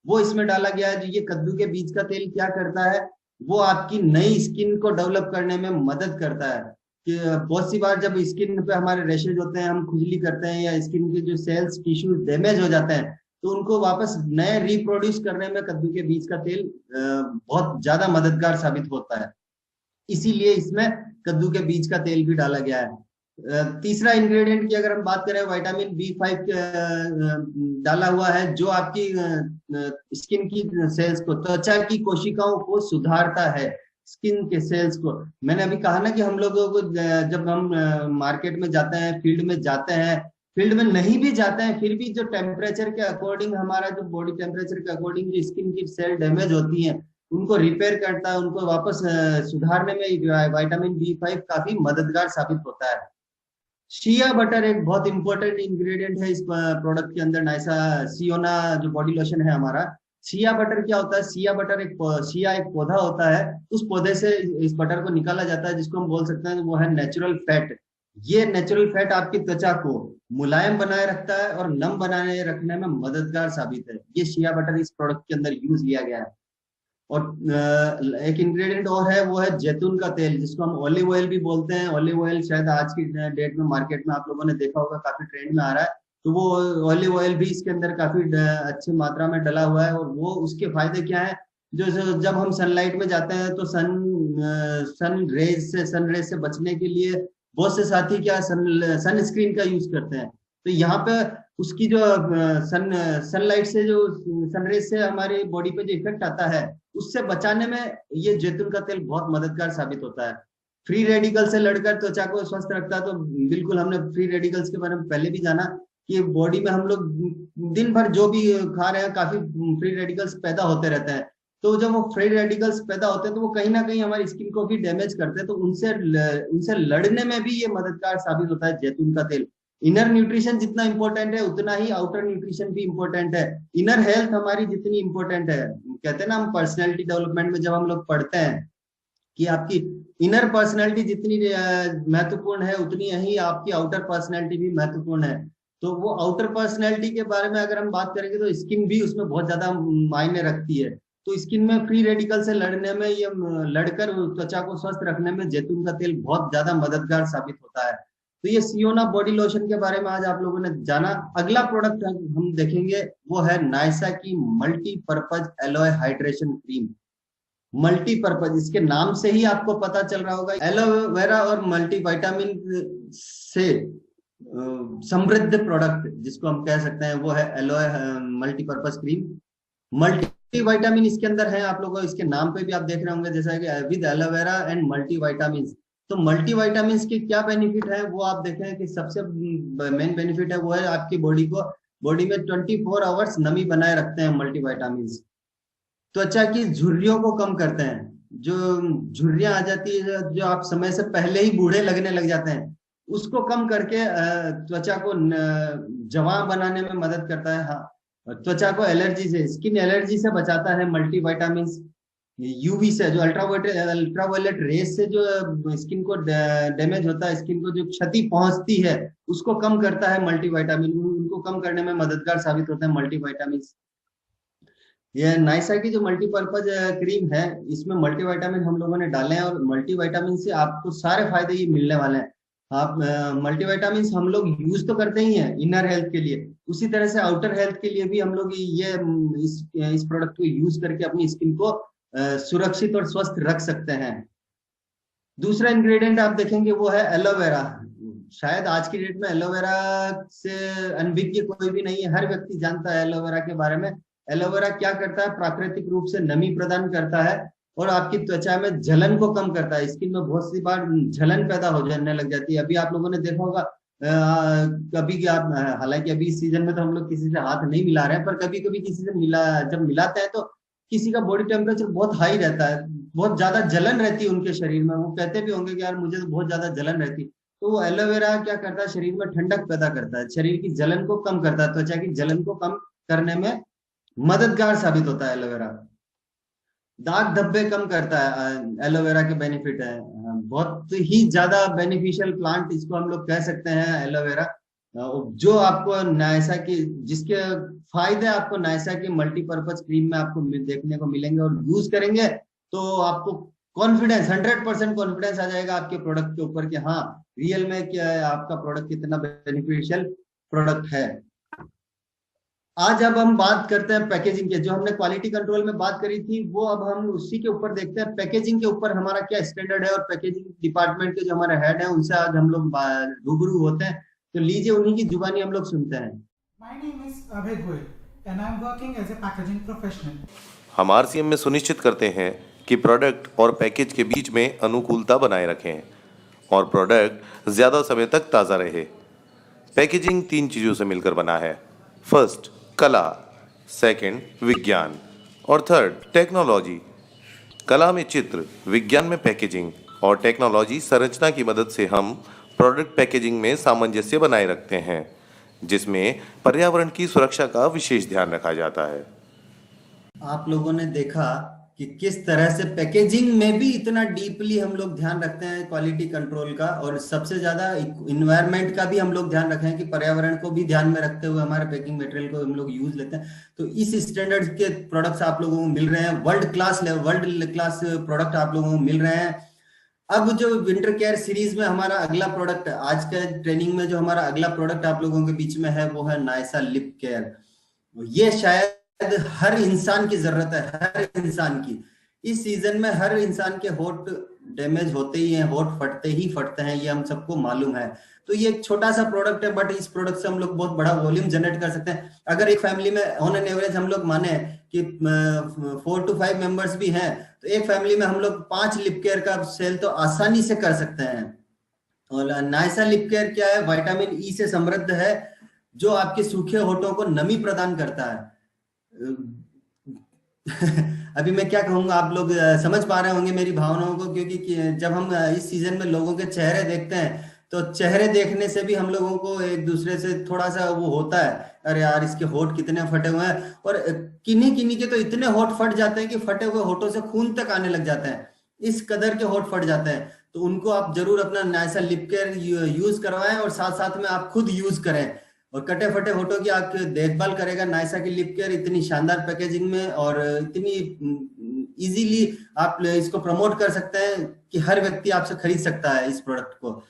वो इसमें डाला गया है। जो ये कद्दू के बीज का तेल क्या करता है, वो आपकी नई स्किन को डेवलप करने में मदद करता है। कि बहुत सी बार जब स्किन पे हमारे रैशेज होते हैं, हम खुजली करते हैं या स्किन के जो सेल्स टिश्यूज डैमेज हो जाते हैं, तो उनको वापस नए रिप्रोड्यूस करने में कद्दू के बीज का तेल बहुत ज्यादा मददगार साबित होता है। इसीलिए इसमें कद्दू के बीज का तेल भी डाला गया है। तीसरा इंग्रेडिएंट की अगर हम बात करें, विटामिन B5 डाला हुआ है, जो आपकी स्किन की सेल्स को, त्वचा की कोशिकाओं को सुधारता है, स्किन के सेल्स को। मैंने अभी कहा ना कि हम लोगों को जब हम मार्केट में जाते हैं, फील्ड में जाते हैं, फील्ड में नहीं भी जाते हैं, फिर भी जो टेम्परेचर के अकॉर्डिंग, हमारा जो बॉडी टेम्परेचर के अकॉर्डिंग जो स्किन की सेल डैमेज होती हैं उनको रिपेयर करता है, उनको वापस सुधारने में विटामिन B5 काफी मददगार साबित होता है। शिया बटर एक बहुत इंपॉर्टेंट इंग्रेडिएंट है इस प्रोडक्ट के अंदर। नाइसा सियोना जो बॉडी लोशन है हमारा, शिया बटर क्या होता है, शिया बटर शिया एक पौधा होता है, उस पौधे से इस बटर को निकाला जाता है, जिसको हम बोल सकते हैं वो है नेचुरल फैट। ये नेचुरल फैट आपकी त्वचा को मुलायम बनाए रखता है और नम बनाए रखने में मददगार साबित है। ये शिया बटर इस प्रोडक्ट के अंदर यूज लिया गया है। और एक इंग्रेडिएंट और है, वो है जैतून का तेल, जिसको हम ऑलिव ऑयल भी बोलते हैं। ऑलिव ऑयल शायद आज की डेट में मार्केट में आप लोगों ने देखा होगा, काफी ट्रेंड में आ रहा है। तो वो ऑलिव ऑयल भी इसके अंदर काफी अच्छी मात्रा में डला हुआ है। और वो उसके फायदे क्या है, जो जब हम सनलाइट में जाते हैं तो सन रेज से बचने के लिए बहुत से साथी क्या सन स्क्रीन का यूज करते हैं। तो यहाँ पे उसकी जो सनलाइट से जो सनरेज से हमारे बॉडी पे जो इफेक्ट आता है उससे बचाने में ये जैतून का तेल बहुत मददगार साबित होता है। फ्री रेडिकल से लड़कर त्वचा को स्वस्थ रखता है। तो बिल्कुल हमने फ्री रेडिकल्स के बारे में पहले भी जाना कि बॉडी में हम लोग दिन भर जो भी खा रहे हैं काफी फ्री रेडिकल्स पैदा होते रहते हैं। तो जब वो फ्री रेडिकल्स पैदा होते हैं तो वो कहीं ना कहीं हमारी स्किन को भी डैमेज करते हैं। तो उनसे लड़ने में भी ये मददगार साबित होता है जैतून का तेल। इनर न्यूट्रिशन जितना इंपॉर्टेंट है उतना ही आउटर न्यूट्रिशन भी इंपॉर्टेंट है। इनर हेल्थ हमारी जितनी इंपॉर्टेंट है, कहते हैं ना हम पर्सनैलिटी डेवलपमेंट में जब हम लोग पढ़ते हैं कि आपकी इनर पर्सनैलिटी जितनी महत्वपूर्ण है उतनी ही आपकी आउटर पर्सनैलिटी भी महत्वपूर्ण है। तो वो आउटर पर्सनैलिटी के बारे में अगर हम बात करेंगे तो स्किन भी उसमें बहुत ज्यादा मायने रखती है। तो स्किन में फ्री रेडिकल से लड़ने में, ये लड़कर त्वचा को स्वस्थ रखने में जैतून का तेल बहुत ज्यादा मददगार साबित होता है। तो ये सियोना बॉडी लोशन के बारे में आज आप लोगों ने जाना। अगला प्रोडक्ट हम देखेंगे वो है नायसा की multipurpose alloy hydration cream. Multipurpose, इसके नाम से ही आपको पता चल रहा होगा एलोवेरा और मल्टीविटामिन से समृद्ध प्रोडक्ट जिसको हम कह सकते हैं वो है एलोए मल्टीपर्पज क्रीम। मल्टीविटामिन इसके अंदर है, आप लोगों को इसके नाम पे भी आप देख रहे होंगे जैसा कि विद एलोवेरा एंड मल्टीविटामिन। तो मल्टीविटामिन के क्या बेनिफिट है वो आप देखें कि सबसे मेन बेनिफिट है वो है आपकी बॉडी में 24 आवर्स नमी बनाए रखते हैं मल्टीविटामिन। त्वचा की झुर्रियों को कम करते हैं। जो झुर्रियां आ जाती है, जो आप समय से पहले ही बूढ़े लगने लग जाते हैं, उसको कम करके त्वचा को जवान बनाने में मदद करता है। हाँ, त्वचा को एलर्जी से, स्किन एलर्जी से बचाता है मल्टीविटामिन। यूवी से, जो अल्ट्रावायलेट रेस से जो स्किन को डैमेज होता है, स्किन को जो क्षति पहुंचती है उसको कम करता है मल्टीविटामिन। उनको कम करने में मददगार साबित होता है मल्टीविटामिन। ये नायसा की जो मल्टीपर्पज क्रीम है इसमें मल्टीविटामिन हम लोगों ने डाले हैं और मल्टीविटामिन से आपको सारे फायदे ये मिलने वाले हैं। आप मल्टीविटामिन हम लोग यूज तो करते ही हैं इनर हेल्थ के लिए, उसी तरह से आउटर हेल्थ के लिए भी हम लोग ये इस प्रोडक्ट को यूज करके अपनी स्किन को सुरक्षित और स्वस्थ रख सकते हैं। दूसरा इंग्रेडिएंट आप देखेंगे वो है एलोवेरा। शायद आज की डेट में एलोवेरा से अनभिज्ञ कोई भी नहीं है, हर व्यक्ति जानता है एलोवेरा के बारे में। एलोवेरा क्या करता है, प्राकृतिक रूप से नमी प्रदान करता है और आपकी त्वचा में जलन को कम करता है। स्किन में बहुत सी बार जलन पैदा हो जाने लग जाती है। अभी आप लोगों ने देखा होगा कभी आप, हालांकि अभी इस सीजन में तो हम लोग किसी से हाथ नहीं मिला रहे हैं, पर कभी कभी किसी से जब मिलाते हैं तो किसी का बॉडी टेम्परेचर बहुत हाई रहता है, बहुत ज्यादा जलन रहती है उनके शरीर में। वो कहते भी होंगे कि यार मुझे तो बहुत ज्यादा जलन रहती है। तो वो एलोवेरा क्या करता है, शरीर में ठंडक पैदा करता है, शरीर की जलन को कम करता है, त्वचा की जलन को कम करने में मददगार साबित होता है एलोवेरा। दाग धब्बे कम करता है, एलोवेरा के बेनिफिट है। बहुत ही ज्यादा बेनिफिशियल प्लांट इसको हम लोग कह सकते हैं एलोवेरा। जो आपको नायसा की, जिसके फायदे आपको नायसा की मल्टीपर्पज क्रीम में आपको देखने को मिलेंगे और यूज करेंगे तो आपको कॉन्फिडेंस, 100% कॉन्फिडेंस आ जाएगा आपके प्रोडक्ट के ऊपर कि हाँ रियल में क्या है, आपका प्रोडक्ट कितना बेनिफिशियल प्रोडक्ट है। आज अब हम बात करते हैं पैकेजिंग के। जो हमने क्वालिटी कंट्रोल में बात करी थी वो अब हम उसी के ऊपर देखते हैं, पैकेजिंग के ऊपर हमारा क्या स्टैंडर्ड है। और पैकेजिंग डिपार्टमेंट के जो हमारे हेड हैं उनसे आज हम लोग रूबरू होते हैं। तो लीजिए उन्हीं की जुबानी हम लोग सुनते हैं। My name is Abhay Goel and I'm working as a packaging professional. हम आरसीएम में सुनिश्चित करते हैं कि प्रोडक्ट और पैकेज के बीच में अनुकूलता बनाए रखें और प्रोडक्ट ज़्यादा समय तक ताज़ा रहे। पैकेजिंग 3 चीज़ों से मिलकर बना है। फर्स्ट कला, सेकंड विज्ञान और थर्ड टेक्नोलॉजी। कला में चित्र, विज्ञान में पैकेजिंग और टेक्नोलॉजी संरचना की मदद से हम प्रोडक्ट पैकेजिंग में सामंजस्य बनाए रखते हैं जिसमें पर्यावरण की सुरक्षा का विशेष ध्यान रखा जाता है। आप लोगों ने देखा कि किस तरह से पैकेजिंग में भी इतना डीपली हम लोग ध्यान रखते हैं क्वालिटी कंट्रोल का, और सबसे ज्यादा इन्वायरमेंट का भी हम लोग ध्यान रखें कि पर्यावरण को भी ध्यान में रखते हुए हमारे पैकिंग मटेरियल को हम लोग यूज लेते हैं। तो इस स्टैंडर्ड के प्रोडक्ट्स आप लोगों को मिल रहे हैं, वर्ल्ड क्लास प्रोडक्ट आप लोगों को मिल रहे हैं। अब जो विंटर केयर सीरीज में हमारा अगला प्रोडक्ट, आज के ट्रेनिंग में जो हमारा अगला प्रोडक्ट आप लोगों के बीच में है वो है नायसा लिप केयर। ये शायद हर इंसान की जरूरत है, हर इंसान की। इस सीजन में हर इंसान के होठ डैमेज होते ही हैं, होठ फटते ही फटते हैं, ये हम सबको मालूम है। तो ये एक छोटा सा प्रोडक्ट है, बट इस प्रोडक्ट से हम लोग बहुत बड़ा वॉल्यूम जनरेट कर सकते हैं। अगर एक फैमिली में ऑन एन एवरेज हम लोग माने कि 4 to 5 मेंबर्स भी हैं, तो एक फैमिली में हम लोग 5 लिप केयर का सेल तो आसानी से कर सकते हैं। और नायसा लिप केयर क्या है? विटामिन ई से समृद्ध है, जो आपके सूखे होठों को नमी प्रदान करता है। अभी मैं क्या कहूंगा, आप लोग समझ पा रहे होंगे मेरी भावनाओं को, क्योंकि जब हम इस सीजन में लोगों के चेहरे देखते हैं, तो चेहरे देखने से भी हम लोगों को एक दूसरे से थोड़ा सा वो होता है, अरे यार इसके होठ कितने फटे हुए हैं। और किन्हीं किन्हीं के तो इतने होठ फट जाते हैं कि फटे हुए होठों से खून तक आने लग जाते हैं, इस कदर के होठ फट जाते हैं। तो उनको आप जरूर अपना नायसा लिप केयर यूज करवाएं, और साथ साथ में आप खुद यूज करें, और कटे फटे होठों की आप देखभाल करेगा नायसा की लिप केयर इतनी शानदार पैकेजिंग में, और इतनी इजीली आप इसको प्रमोट कर सकते हैं कि हर व्यक्ति आपसे खरीद सकता है इस प्रोडक्ट को।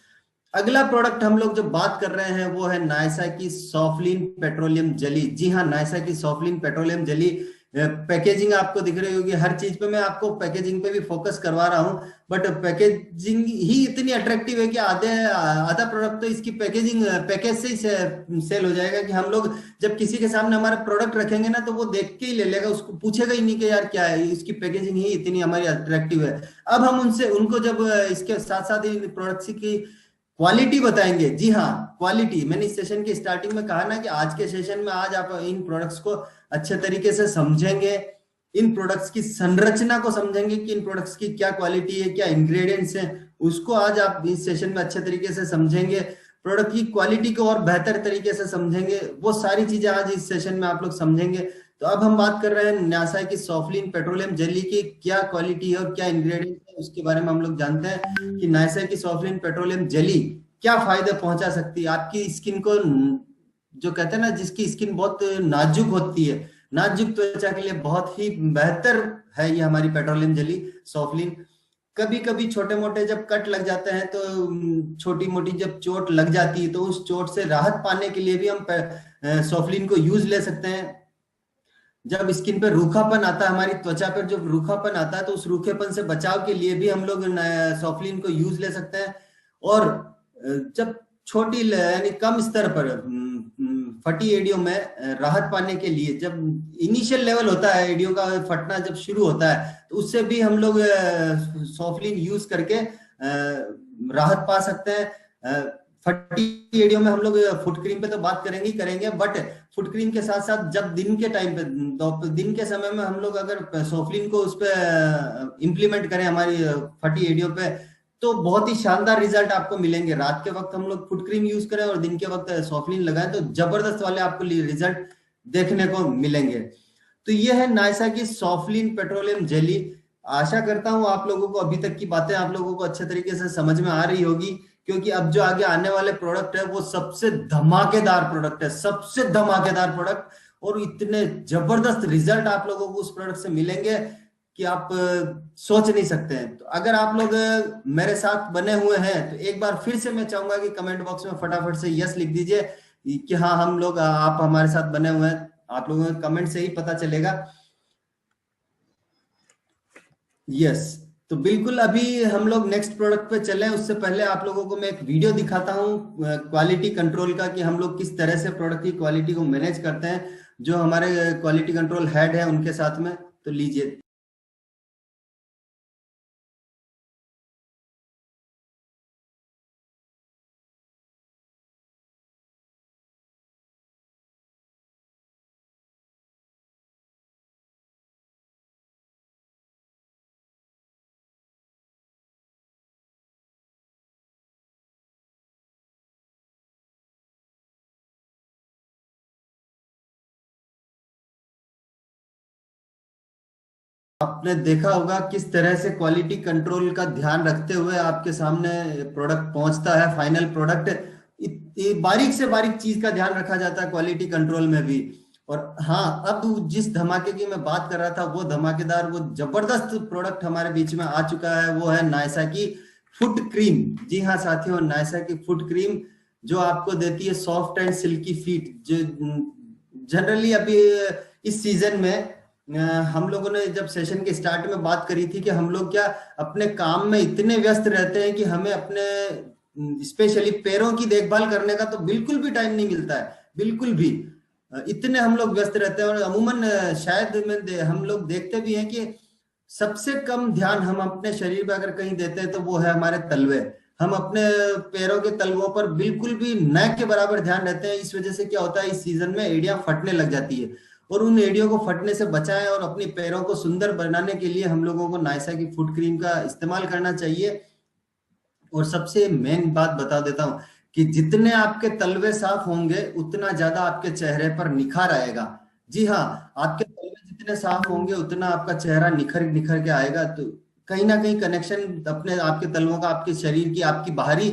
अगला प्रोडक्ट हम लोग जो बात कर रहे हैं वो है नायसा की सॉफ्टलीन पेट्रोलियम जेली। जी हाँ, नायसा की सॉफ्टलीन पेट्रोलियम जेली पैकेजिंग आपको दिख रही होगी। हर चीज पे मैं आपको पैकेजिंग पे भी फोकस करवा रहा हूं, बट पैकेजिंग ही इतनी अट्रैक्टिव है कि आधा प्रोडक्ट तो इसकी पैकेज से ही सेल हो जाएगा, कि हम लोग जब किसी के सामने हमारा प्रोडक्ट रखेंगे ना, तो वो देख के ही ले लेगा, उसको पूछेगा ही नहीं कि यार क्या है, इसकी पैकेजिंग ही इतनी हमारी अट्रैक्टिव है। अब हम उनको जब इसके साथ साथ ही प्रोडक्ट्स की क्वालिटी बताएंगे। जी हाँ, क्वालिटी, मैंने इस सेशन की स्टार्टिंग में कहा ना कि आज के सेशन में आज आप इन प्रोडक्ट्स को अच्छे तरीके से समझेंगे, इन प्रोडक्ट्स की संरचना को समझेंगे कि इन प्रोडक्ट्स की क्या क्वालिटी है, क्या इंग्रेडिएंट्स हैं, उसको आज आप इस सेशन में अच्छे तरीके से समझेंगे। प्रोडक्ट की क्वालिटी को और बेहतर तरीके से समझेंगे, वो सारी चीजें आज इस सेशन में आप लोग समझेंगे। तो अब हम बात कर रहे हैं नायसा की सॉफ्टलीन पेट्रोलियम जेली की क्या क्वालिटी है और क्या इंग्रेडिएंट है, उसके बारे में हम लोग जानते हैं कि नायसा की सॉफ्टलीन पेट्रोलियम जेली क्या फायदे पहुंचा सकती है आपकी स्किन को। जो कहते हैं ना, जिसकी स्किन बहुत नाजुक होती है, नाजुक त्वचा के लिए बहुत ही बेहतर है ये हमारी पेट्रोलियम जेली सॉफ्टलीन। कभी कभी छोटे मोटे जब कट लग जाते हैं, तो छोटी मोटी जब चोट लग जाती है, तो उस चोट से राहत पाने के लिए भी हम सॉफ्टलीन को यूज ले सकते हैं। जब स्किन पे रूखापन आता है, हमारी त्वचा पर जब रूखापन आता है, तो उस रूखेपन से बचाव के लिए भी हम लोग सॉफ्टलीन को यूज ले सकते हैं। और जब छोटी यानी कम स्तर पर फटी एडियो में राहत पाने के लिए, जब इनिशियल लेवल होता है एडियो का फटना जब शुरू होता है, तो उससे भी हम लोग सॉफ्टलीन यूज करके राहत पा सकते हैं। फटी एडियो में हम लोग फुट क्रीम पे तो बात करेंगे, बट फुट क्रीम के साथ साथ जब दिन के टाइम पे, दिन के समय में हम लोग अगर सॉफ्टलीन को उस पर इम्प्लीमेंट करें हमारी फटी एडियो पे, तो बहुत ही शानदार रिजल्ट आपको मिलेंगे। रात के वक्त हम लोग फुट क्रीम यूज करें और दिन के वक्त सॉफ्टलीन लगाएं, तो जबरदस्त वाले आपको रिजल्ट देखने को मिलेंगे। तो ये है नायसा की सॉफ्टलीन पेट्रोलियम जेली। आशा करता हूं आप लोगों को अभी तक की बातें आप लोगों को अच्छे तरीके से समझ में आ रही होगी, क्योंकि अब जो आगे आने वाले प्रोडक्ट है वो सबसे धमाकेदार प्रोडक्ट है, सबसे धमाकेदार प्रोडक्ट, और इतने जबरदस्त रिजल्ट आप लोगों को उस प्रोडक्ट से मिलेंगे कि आप सोच नहीं सकते हैं। तो अगर आप लोग मेरे साथ बने हुए हैं, तो एक बार फिर से मैं चाहूंगा कि कमेंट बॉक्स में फटाफट से यस लिख दीजिए कि हाँ हम लोग, आप हमारे साथ बने हुए हैं। आप लोगों के कमेंट से ही पता चलेगा। यस, तो बिल्कुल अभी हम लोग नेक्स्ट प्रोडक्ट पे चले, उससे पहले आप लोगों को मैं एक वीडियो दिखाता हूँ क्वालिटी कंट्रोल का, कि हम लोग किस तरह से प्रोडक्ट की क्वालिटी को मैनेज करते हैं, जो हमारे क्वालिटी कंट्रोल हेड है उनके साथ में। तो लीजिए। आपने देखा होगा किस तरह से क्वालिटी कंट्रोल का ध्यान रखते हुए आपके सामने प्रोडक्ट पहुंचता है, फाइनल प्रोडक्ट। बारीक से बारीक चीज का ध्यान रखा जाता है क्वालिटी कंट्रोल में भी। और हाँ, अब जिस धमाके की मैं बात कर रहा था, वो धमाकेदार, वो जबरदस्त प्रोडक्ट हमारे बीच में आ चुका है, वो है नायसा की फुट क्रीम। जी हाँ साथियों, नायसा की फुट क्रीम जो आपको देती है सॉफ्ट एंड सिल्की फीट। जो जनरली अभी इस सीजन में हम लोगों ने जब सेशन के स्टार्ट में बात करी थी कि हम लोग क्या अपने काम में इतने व्यस्त रहते हैं कि हमें अपने स्पेशली पैरों की देखभाल करने का तो बिल्कुल भी टाइम नहीं मिलता है, बिल्कुल भी। इतने हम लोग व्यस्त रहते हैं और अमूमन शायद हम लोग देखते भी हैं कि सबसे कम ध्यान हम अपने शरीर पे अगर कहीं देते हैं तो वो है हमारे तलवे। हम अपने पैरों के तलवों पर बिल्कुल भी न के बराबर ध्यान रहते हैं। इस वजह से क्या होता है, इस सीजन में एड़ियां फटने लग जाती है, और उन एड़ियों को फटने से बचाएं और अपनी पैरों को सुंदर बनाने के लिए हम लोगों को नायसा की फुट क्रीम का इस्तेमाल करना चाहिए। और सबसे मेन बात बता देता हूं कि जितने आपके तलवे साफ होंगे उतना ज्यादा आपके चेहरे पर निखार आएगा। जी हाँ, आपके तलवे जितने साफ होंगे उतना आपका चेहरा निखर निखर के आएगा। तो कहीं ना कहीं कनेक्शन अपने आपके तलवों का आपके शरीर की आपकी बाहरी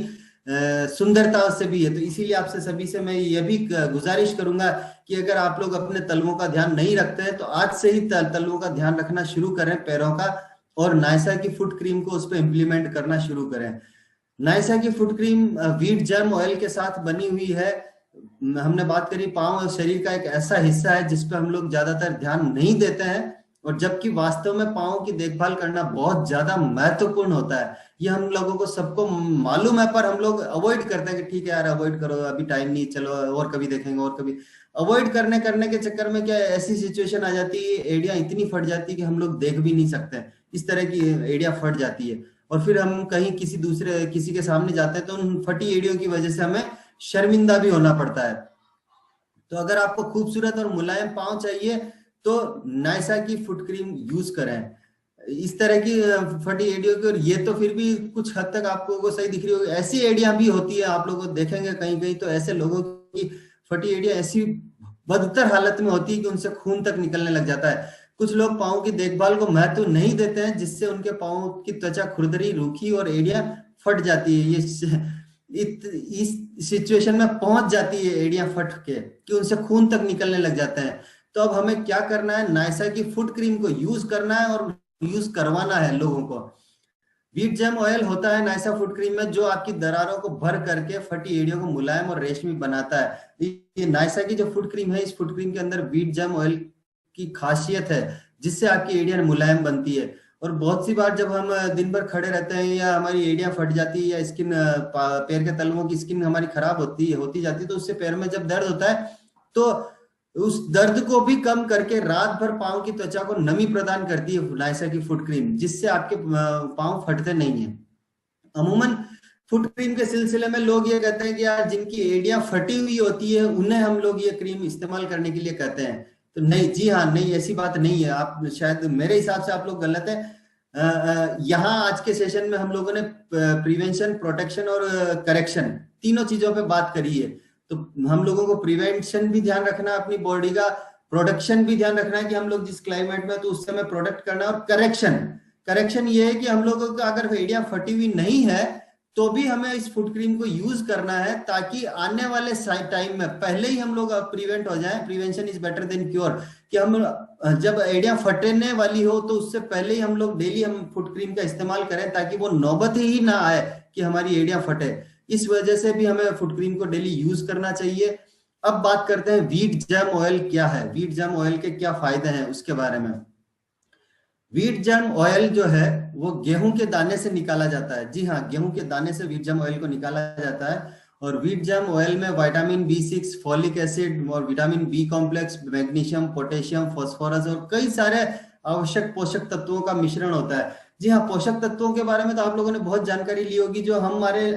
सुंदरता से भी है। तो इसीलिए आपसे सभी से मैं ये भी गुजारिश करूंगा कि अगर आप लोग अपने तलवों का ध्यान नहीं रखते हैं तो आज से ही तलवों का ध्यान रखना शुरू करें पैरों का, और नायसा की फुट क्रीम को उस पर इम्प्लीमेंट करना शुरू करें। नायसा की foot cream wheat germ oil के साथ बनी हुई है। हमने बात करी पाँव और शरीर का एक ऐसा हिस्सा है जिस पे हम लोग ज्यादातर ध्यान नहीं देते हैं, और जबकि वास्तव में पाँव की देखभाल करना बहुत ज्यादा महत्वपूर्ण होता है। ये हम लोगों को सबको मालूम है, पर हम लोग अवॉइड करते हैं कि ठीक है यार अवॉइड करो, अभी टाइम नहीं, चलो और कभी देखेंगे और कभी। अवॉइड करने के चक्कर में क्या ऐसी सिचुएशन आ जाती है, एड़ियां इतनी फट जाती है कि हम लोग देख भी नहीं सकते, इस तरह की एड़ियां फट जाती है। और फिर हम कहीं किसी के सामने जाते हैं तो उन फटी एड़ियों की वजह से हमें शर्मिंदा भी होना पड़ता है। तो अगर आपको खूबसूरत और मुलायम पाँव चाहिए तो नायसा की फुट क्रीम यूज करें। इस तरह की फटी एड़ियों की, और ये तो फिर भी कुछ हद तक आपको को सही दिख रही होगी, ऐसी एड़ियां भी होती है, आप लोग देखेंगे कहीं कहीं तो ऐसे लोगों की फटी एड़ियां ऐसी बदतर हालत में होती है कि उनसे खून तक निकलने लग जाता है। कुछ लोग पाँव की देखभाल को महत्व नहीं देते हैं, जिससे उनके पाँव की त्वचा खुरदरी, रूखी और एड़ियां फट जाती है। ये इस सिचुएशन में पहुंच जाती है एड़ियां फट के कि उनसे खून तक निकलने लग जाते हैं। तो अब हमें क्या करना है, नायसा की फुट क्रीम को यूज करना है और यूज करवाना है लोगों को। वीट जैम ऑयल होता है नायसा फुट क्रीम में, जो आपकी दरारों को भर करके फटी एड़ियों को मुलायम और रेशमी बनाता है। ये नायसा की जो फुट क्रीम है, इस फुट क्रीम के अंदर वीट जैम ऑयल की खासियत है जिससे आपकी एड़ियां मुलायम बनती है। और बहुत सी बार जब हम दिन भर खड़े रहते हैं या हमारी एड़ियां फट जाती है या स्किन पैर के तलवों की स्किन हमारी खराब होती जाती है, तो उससे पैर में जब दर्द होता है तो उस दर्द को भी कम करके रात भर पाँव की त्वचा को नमी प्रदान करती है नायसा की फुट क्रीम, जिससे आपके पाँव फटते नहीं है। अमूमन फुट क्रीम के सिलसिले में लोग ये कहते हैं कि यार जिनकी एड़ियां फटी हुई होती है उन्हें हम लोग ये क्रीम इस्तेमाल करने के लिए कहते हैं। तो नहीं, जी हाँ, नहीं, ऐसी बात नहीं है। आप शायद मेरे हिसाब से आप लोग गलत है। यहाँ आज के सेशन में हम लोगों ने प्रिवेंशन, प्रोटेक्शन और करेक्शन तीनों चीजों पे बात करी है। तो हम लोगों को प्रिवेंशन भी ध्यान रखना है अपनी बॉडी का, प्रोटेक्शन भी ध्यान रखना है कि हम लोग जिस क्लाइमेट में तो उससे हमें प्रोटेक्ट करना है, और करेक्शन ये है कि हम लोगों को अगर एड़ियां फटी हुई नहीं है तो भी हमें इस फुट क्रीम को यूज करना है, ताकि आने वाले टाइम में पहले ही हम लोग प्रिवेंट हो जाएं। Prevention is better than cure, कि हम जब एड़ियां फटने वाली हो तो उससे पहले ही हम लोग डेली हम फुट क्रीम का इस्तेमाल करें, ताकि वो नौबत ही ना आए कि हमारी एड़ियां फटे। इस वजह से भी हमें फुट क्रीम को डेली यूज करना चाहिए। अब बात करते हैं वीट जैम ऑयल क्या है, वीट जैम ऑयल के क्या फायदे हैं उसके बारे में। वीट जैम ऑयल जो है वो गेहूं के दाने से निकाला जाता है। जी हाँ, गेहूं के दाने से वीट जैम ऑयल को निकाला जाता है। और वीट जैम ऑयल में विटामिन B6, फॉलिक एसिड और vitamin B complex, magnesium, potassium, phosphorus और कई सारे आवश्यक पोषक तत्वों का मिश्रण होता है। जी हाँ, पोषक तत्वों के बारे में तो आप लोगों ने बहुत जानकारी ली होगी। जो हमारे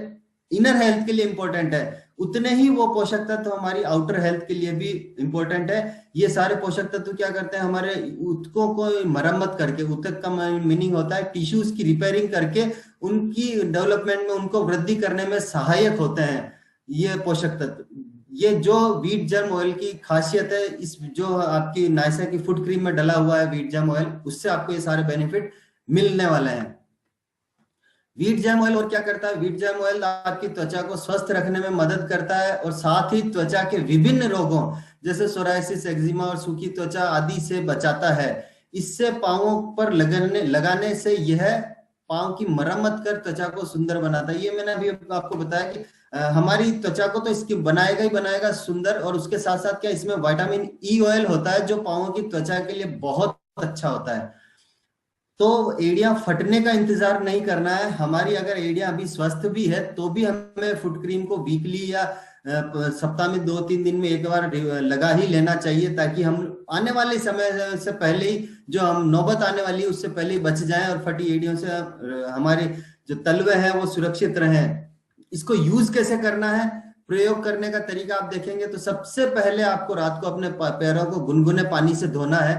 इनर हेल्थ के लिए इंपॉर्टेंट है, उतने ही वो पोषक तत्व हमारी आउटर हेल्थ के लिए भी इंपॉर्टेंट है। ये सारे पोषक तत्व क्या करते हैं, हमारे ऊतकों को मरम्मत करके, ऊतक का मीनिंग होता है टिश्यूज की रिपेयरिंग करके उनकी डेवलपमेंट में, उनको वृद्धि करने में सहायक होते हैं ये पोषक तत्व। ये जो वीट जर्म ऑयल की खासियत है, इस जो आपकी नायसा की फुट क्रीम में डला हुआ है वीट जर्म ऑयल, उससे आपको ये सारे बेनिफिट मिलने वाले हैं। वीट जैम ऑयल और क्या करता है, वीट जैम ऑयल आपकी त्वचा को स्वस्थ रखने में मदद करता है और साथ ही त्वचा के विभिन्न रोगों जैसे सोरायसिस, एक्जिमा और सूखी त्वचा आदि से बचाता है। इससे पांवों पर लगाने से यह पांव की मरम्मत कर त्वचा को सुंदर बनाता है। ये मैंने अभी आपको बताया कि हमारी त्वचा को तो इसकी बनाएगा ही बनाएगा सुंदर, और उसके साथ साथ क्या इसमें विटामिन E ऑयल होता है जो पांवों की त्वचा के लिए बहुत अच्छा होता है। तो एड़ियां फटने का इंतजार नहीं करना है। हमारी अगर एड़ियां अभी स्वस्थ भी है तो भी हमें फुट क्रीम को वीकली या सप्ताह में 2-3 दिन में एक बार लगा ही लेना चाहिए, ताकि हम आने वाले समय से पहले ही, जो हम नौबत आने वाली है उससे पहले ही बच जाएं और फटी एड़ियों से हमारे जो तलवे हैं वो सुरक्षित रहें। इसको यूज कैसे करना है, प्रयोग करने का तरीका आप देखेंगे तो सबसे पहले आपको रात को अपने पैरों को गुनगुने पानी से धोना है।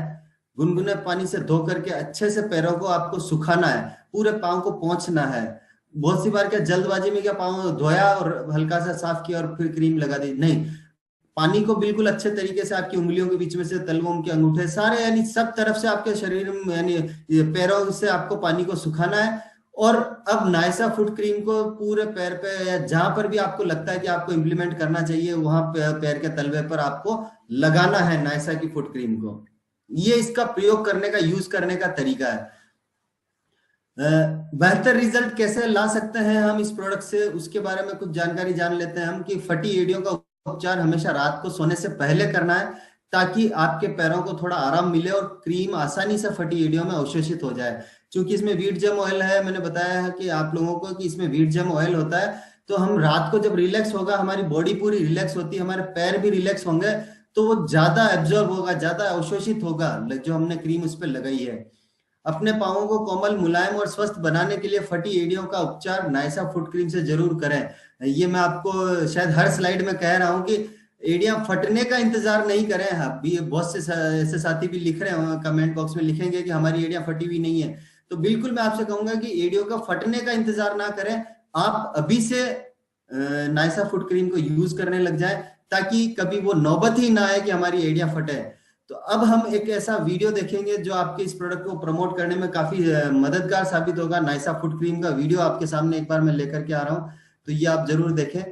गुनगुने पानी से धो करके अच्छे से पैरों को आपको सुखाना है, पूरे पांव को पोंछना है। बहुत सी बार क्या जल्दबाजी में क्या पांव धोया और हल्का सा साफ किया और फिर क्रीम लगा दी, नहीं। पानी को बिल्कुल अच्छे तरीके से आपकी उंगलियों के बीच में से, तलवों के अंगूठे सारे, यानी सब तरफ से आपके शरीर में, यानी पैरों से आपको पानी को सुखाना है। और अब नायसा फुट क्रीम को पूरे पैर पे या जहां पर भी आपको लगता है कि आपको इम्प्लीमेंट करना चाहिए वहां पैर के तलवे पर आपको लगाना है नायसा की फुट क्रीम को। ये इसका प्रयोग करने का, यूज करने का तरीका है। बेहतर रिजल्ट कैसे ला सकते हैं हम इस प्रोडक्ट से, उसके बारे में कुछ जानकारी जान लेते हैं हम। कि फटी एड़ियों का उपचार हमेशा रात को सोने से पहले करना है, ताकि आपके पैरों को थोड़ा आराम मिले और क्रीम आसानी से फटी एड़ियों में अवशोषित हो जाए। क्योंकि इसमें वीट जेम ऑयल है, मैंने बताया है कि आप लोगों को कि इसमें वीट जेम ऑयल होता है। तो हम रात को जब रिलैक्स होगा, हमारी बॉडी पूरी रिलैक्स होती है, हमारे पैर भी रिलैक्स होंगे, तो वो ज्यादा एब्जॉर्ब होगा, ज्यादा अवशोषित होगा जो हमने क्रीम उस पर लगाई है। अपने पांवों को कोमल, मुलायम और स्वस्थ बनाने के लिए फटी एड़ियों का उपचार नायसा फुट क्रीम से जरूर करें। ये मैं आपको शायद हर स्लाइड में कह रहा हूं कि एड़ियां फटने का इंतजार नहीं करें। अभी बहुत से ऐसे साथी भी लिख रहे हैं, कमेंट बॉक्स में लिखेंगे कि हमारी एड़ियां फटी हुई नहीं है। तो बिल्कुल मैं आपसे कहूंगा कि एड़ियों का फटने का इंतजार ना करें, आप अभी से नायसा फुट क्रीम को यूज करने लग जाएं, ताकि कभी वो नौबत ही ना आए कि हमारी एड़ियां फटे। तो अब हम एक ऐसा वीडियो देखेंगे जो आपके इस प्रोडक्ट को प्रमोट करने में काफी मददगार साबित होगा। नायसा फुट क्रीम का वीडियो आपके सामने एक बार मैं लेकर के आ रहा हूं, तो ये आप जरूर देखें।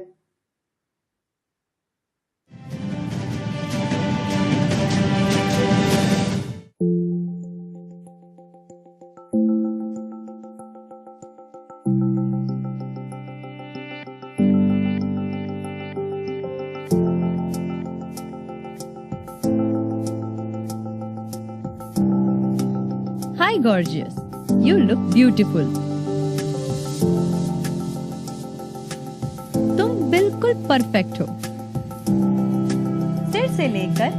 Hi gorgeous, you look beautiful. तुम बिल्कुल परफेक्ट हो। सिर से लेकर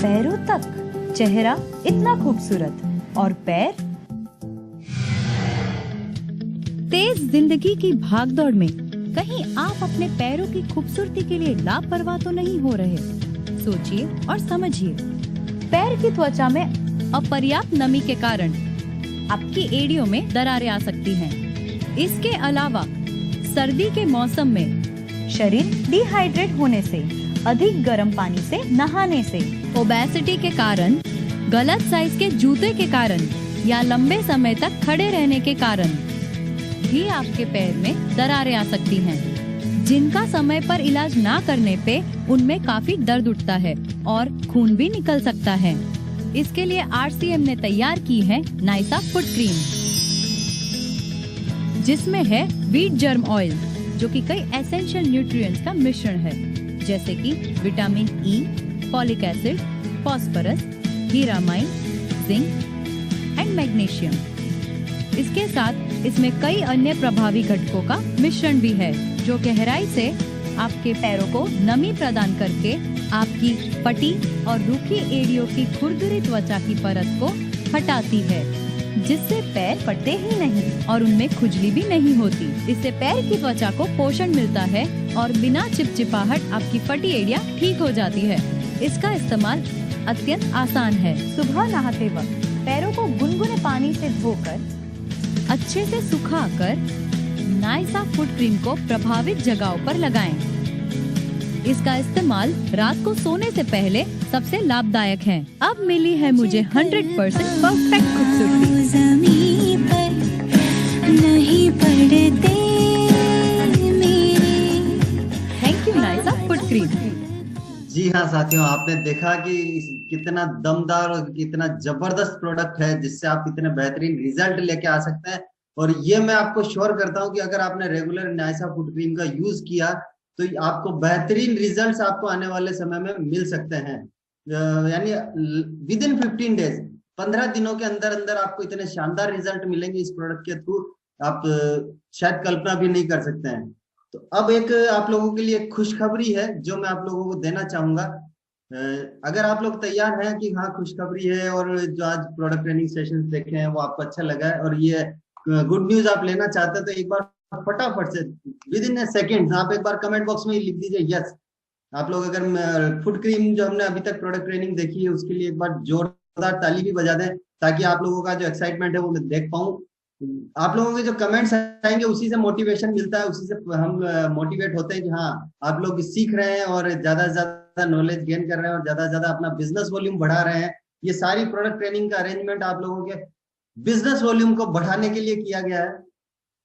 पैरों तक चेहरा इतना खूबसूरत, और पैर। तेज जिंदगी की भागदौड़ में कहीं आप अपने पैरों की खूबसूरती के लिए लापरवाह तो नहीं हो रहे। सोचिए और समझिए। पैर की त्वचा में अपर्याप्त नमी के कारण आपकी एड़ियों में दरारें आ सकती हैं। इसके अलावा सर्दी के मौसम में शरीर डिहाइड्रेट होने से, अधिक गर्म पानी से नहाने से, ओबेसिटी के कारण, गलत साइज के जूते के कारण या लंबे समय तक खड़े रहने के कारण भी आपके पैर में दरारें आ सकती हैं, जिनका समय पर इलाज ना करने पे उनमें काफी दर्द उठता है और खून भी निकल सकता है। इसके लिए RCM ने तैयार की है नायसा फुट क्रीम, जिसमें है वीट जर्म ऑयल, जो कि कई एसेंशियल न्यूट्रिएंट्स का मिश्रण है, जैसे कि vitamin E, folic acid, phosphorus, हीरामाइन, जिंक एंड मैग्नीशियम। इसके साथ इसमें कई अन्य प्रभावी घटकों का मिश्रण भी है, जो गहराई से आपके पैरों को नमी प्रदान करके आपकी फटी और रूखी एड़ियों की खुरदुरी त्वचा की परत को हटाती है, जिससे पैर फटते ही नहीं और उनमें खुजली भी नहीं होती। इससे पैर की त्वचा को पोषण मिलता है और बिना चिपचिपाहट आपकी फटी एड़ियां ठीक हो जाती है। इसका इस्तेमाल अत्यंत आसान है। सुबह नहाते वक्त पैरों को गुनगुने पानी से धोकर अच्छे से सुखाकर नायसा फुट क्रीम को प्रभावित जगहों पर लगाएं। इसका इस्तेमाल रात को सोने से पहले सबसे लाभदायक है। अब मिली है मुझे 100% परफेक्ट खूबसूरती। ज़मीन पर नहीं पड़ते मेरे। Thank you Naisa foot cream. जी हाँ साथियों, आपने देखा कि कितना दमदार और कितना जबरदस्त प्रोडक्ट है, जिससे आप कितने बेहतरीन रिजल्ट लेके आ सकते हैं। और ये मैं आपको श्योर करता हूँ कि अगर आपने रेगुलर नायसा फुट क्रीम का यूज किया तो आपको बेहतरीन रिजल्ट्स आपको आने वाले समय में मिल सकते हैं, यानी विद इन 15 डेज। 15 दिनों के अंदर अंदर आपको इतने शानदार रिजल्ट मिलेंगे इस प्रोडक्ट के थ्रू, आप शायद कल्पना भी नहीं कर सकते हैं। तो अब एक आप लोगों के लिए खुशखबरी है जो मैं आप लोगों को देना चाहूंगा। अगर आप लोग तैयार हैं कि हाँ खुशखबरी है, और जो आज प्रोडक्ट ट्रेनिंग सेशन देखे हैं वो आपको अच्छा लगा है, और ये गुड न्यूज आप लेना चाहते हैं, तो एक बार फटाफट से विद इन ए सेकेंड आप एक बार कमेंट बॉक्स में लिख दीजिए यस। आप लोग अगर फुट क्रीम जो हमने अभी तक प्रोडक्ट ट्रेनिंग देखी है उसके लिए एक बार जोरदार ताली भी बजा दें, ताकि आप लोगों का जो एक्साइटमेंट है वो मैं देख पाऊं। आप लोगों के जो कमेंट्स आएंगे उसी से मोटिवेशन मिलता है, उसी से हम मोटिवेट होते हैं कि हाँ आप लोग सीख रहे हैं और ज्यादा से ज्यादा नॉलेज गेन कर रहे हैं और ज्यादा से ज्यादा अपना बिजनेस वॉल्यूम बढ़ा रहे हैं। ये सारी प्रोडक्ट ट्रेनिंग का अरेंजमेंट आप लोगों के बिजनेस वॉल्यूम को बढ़ाने के लिए किया गया है।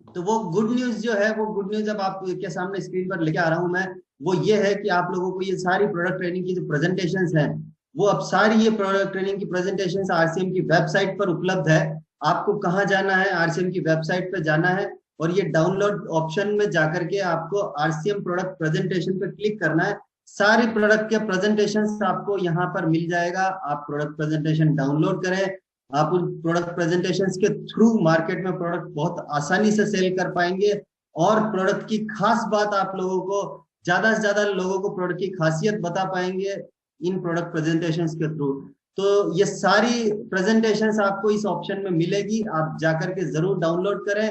तो वो गुड न्यूज जो है, वो गुड न्यूज अब आपके सामने स्क्रीन पर लेके आ रहा हूं मैं, वो ये है कि आप लोगों को ये सारी प्रोडक्ट ट्रेनिंग की जो प्रेजेंटेशंस हैं, वो अब सारी ये प्रोडक्ट ट्रेनिंग की प्रेजेंटेशंस आरसीएम की वेबसाइट पर उपलब्ध है। आपको कहाँ जाना है? आरसीएम की वेबसाइट पर जाना है और ये डाउनलोड ऑप्शन में जाकर के आपको आरसीएम प्रोडक्ट प्रेजेंटेशन पर क्लिक करना है। सारी प्रोडक्ट के प्रेजेंटेशंस आपको यहाँ पर मिल जाएगा। आप प्रोडक्ट प्रेजेंटेशन डाउनलोड करें, आप उन प्रोडक्ट प्रेजेंटेशंस के थ्रू मार्केट में प्रोडक्ट बहुत आसानी से सेल कर पाएंगे। और प्रोडक्ट की खास बात आप लोगों को ज्यादा से ज्यादा लोगों को प्रोडक्ट की खासियत बता पाएंगे इन प्रोडक्ट प्रेजेंटेशंस के थ्रू। तो ये सारी प्रेजेंटेशंस आपको इस ऑप्शन में मिलेगी, आप जाकर के जरूर डाउनलोड करें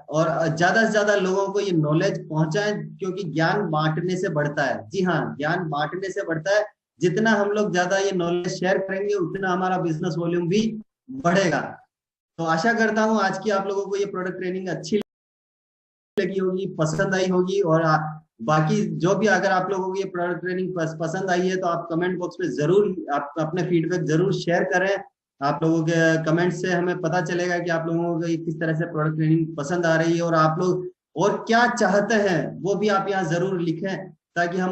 और ज्यादा से ज्यादा लोगों को ये नॉलेज पहुंचाएं, क्योंकि ज्ञान बांटने से बढ़ता है। जी हाँ, ज्ञान बांटने से बढ़ता है। जितना हम लोग ज्यादा ये नॉलेज शेयर करेंगे उतना हमारा बिजनेस वॉल्यूम भी बढ़ेगा। तो आशा करता हूँ आज की आप लोगों को ये प्रोडक्ट ट्रेनिंग अच्छी लगी होगी, पसंद आई होगी। और बाकी जो भी अगर आप लोगों को ये प्रोडक्ट ट्रेनिंग पसंद आई है तो आप कमेंट बॉक्स में जरूर आप अपने फीडबैक जरूर शेयर करें। आप लोगों के कमेंट से हमें पता चलेगा कि आप लोगों को किस तरह से प्रोडक्ट ट्रेनिंग पसंद आ रही है, और आप लोग और क्या चाहते हैं वो भी आप यहाँ जरूर लिखें, ताकि हम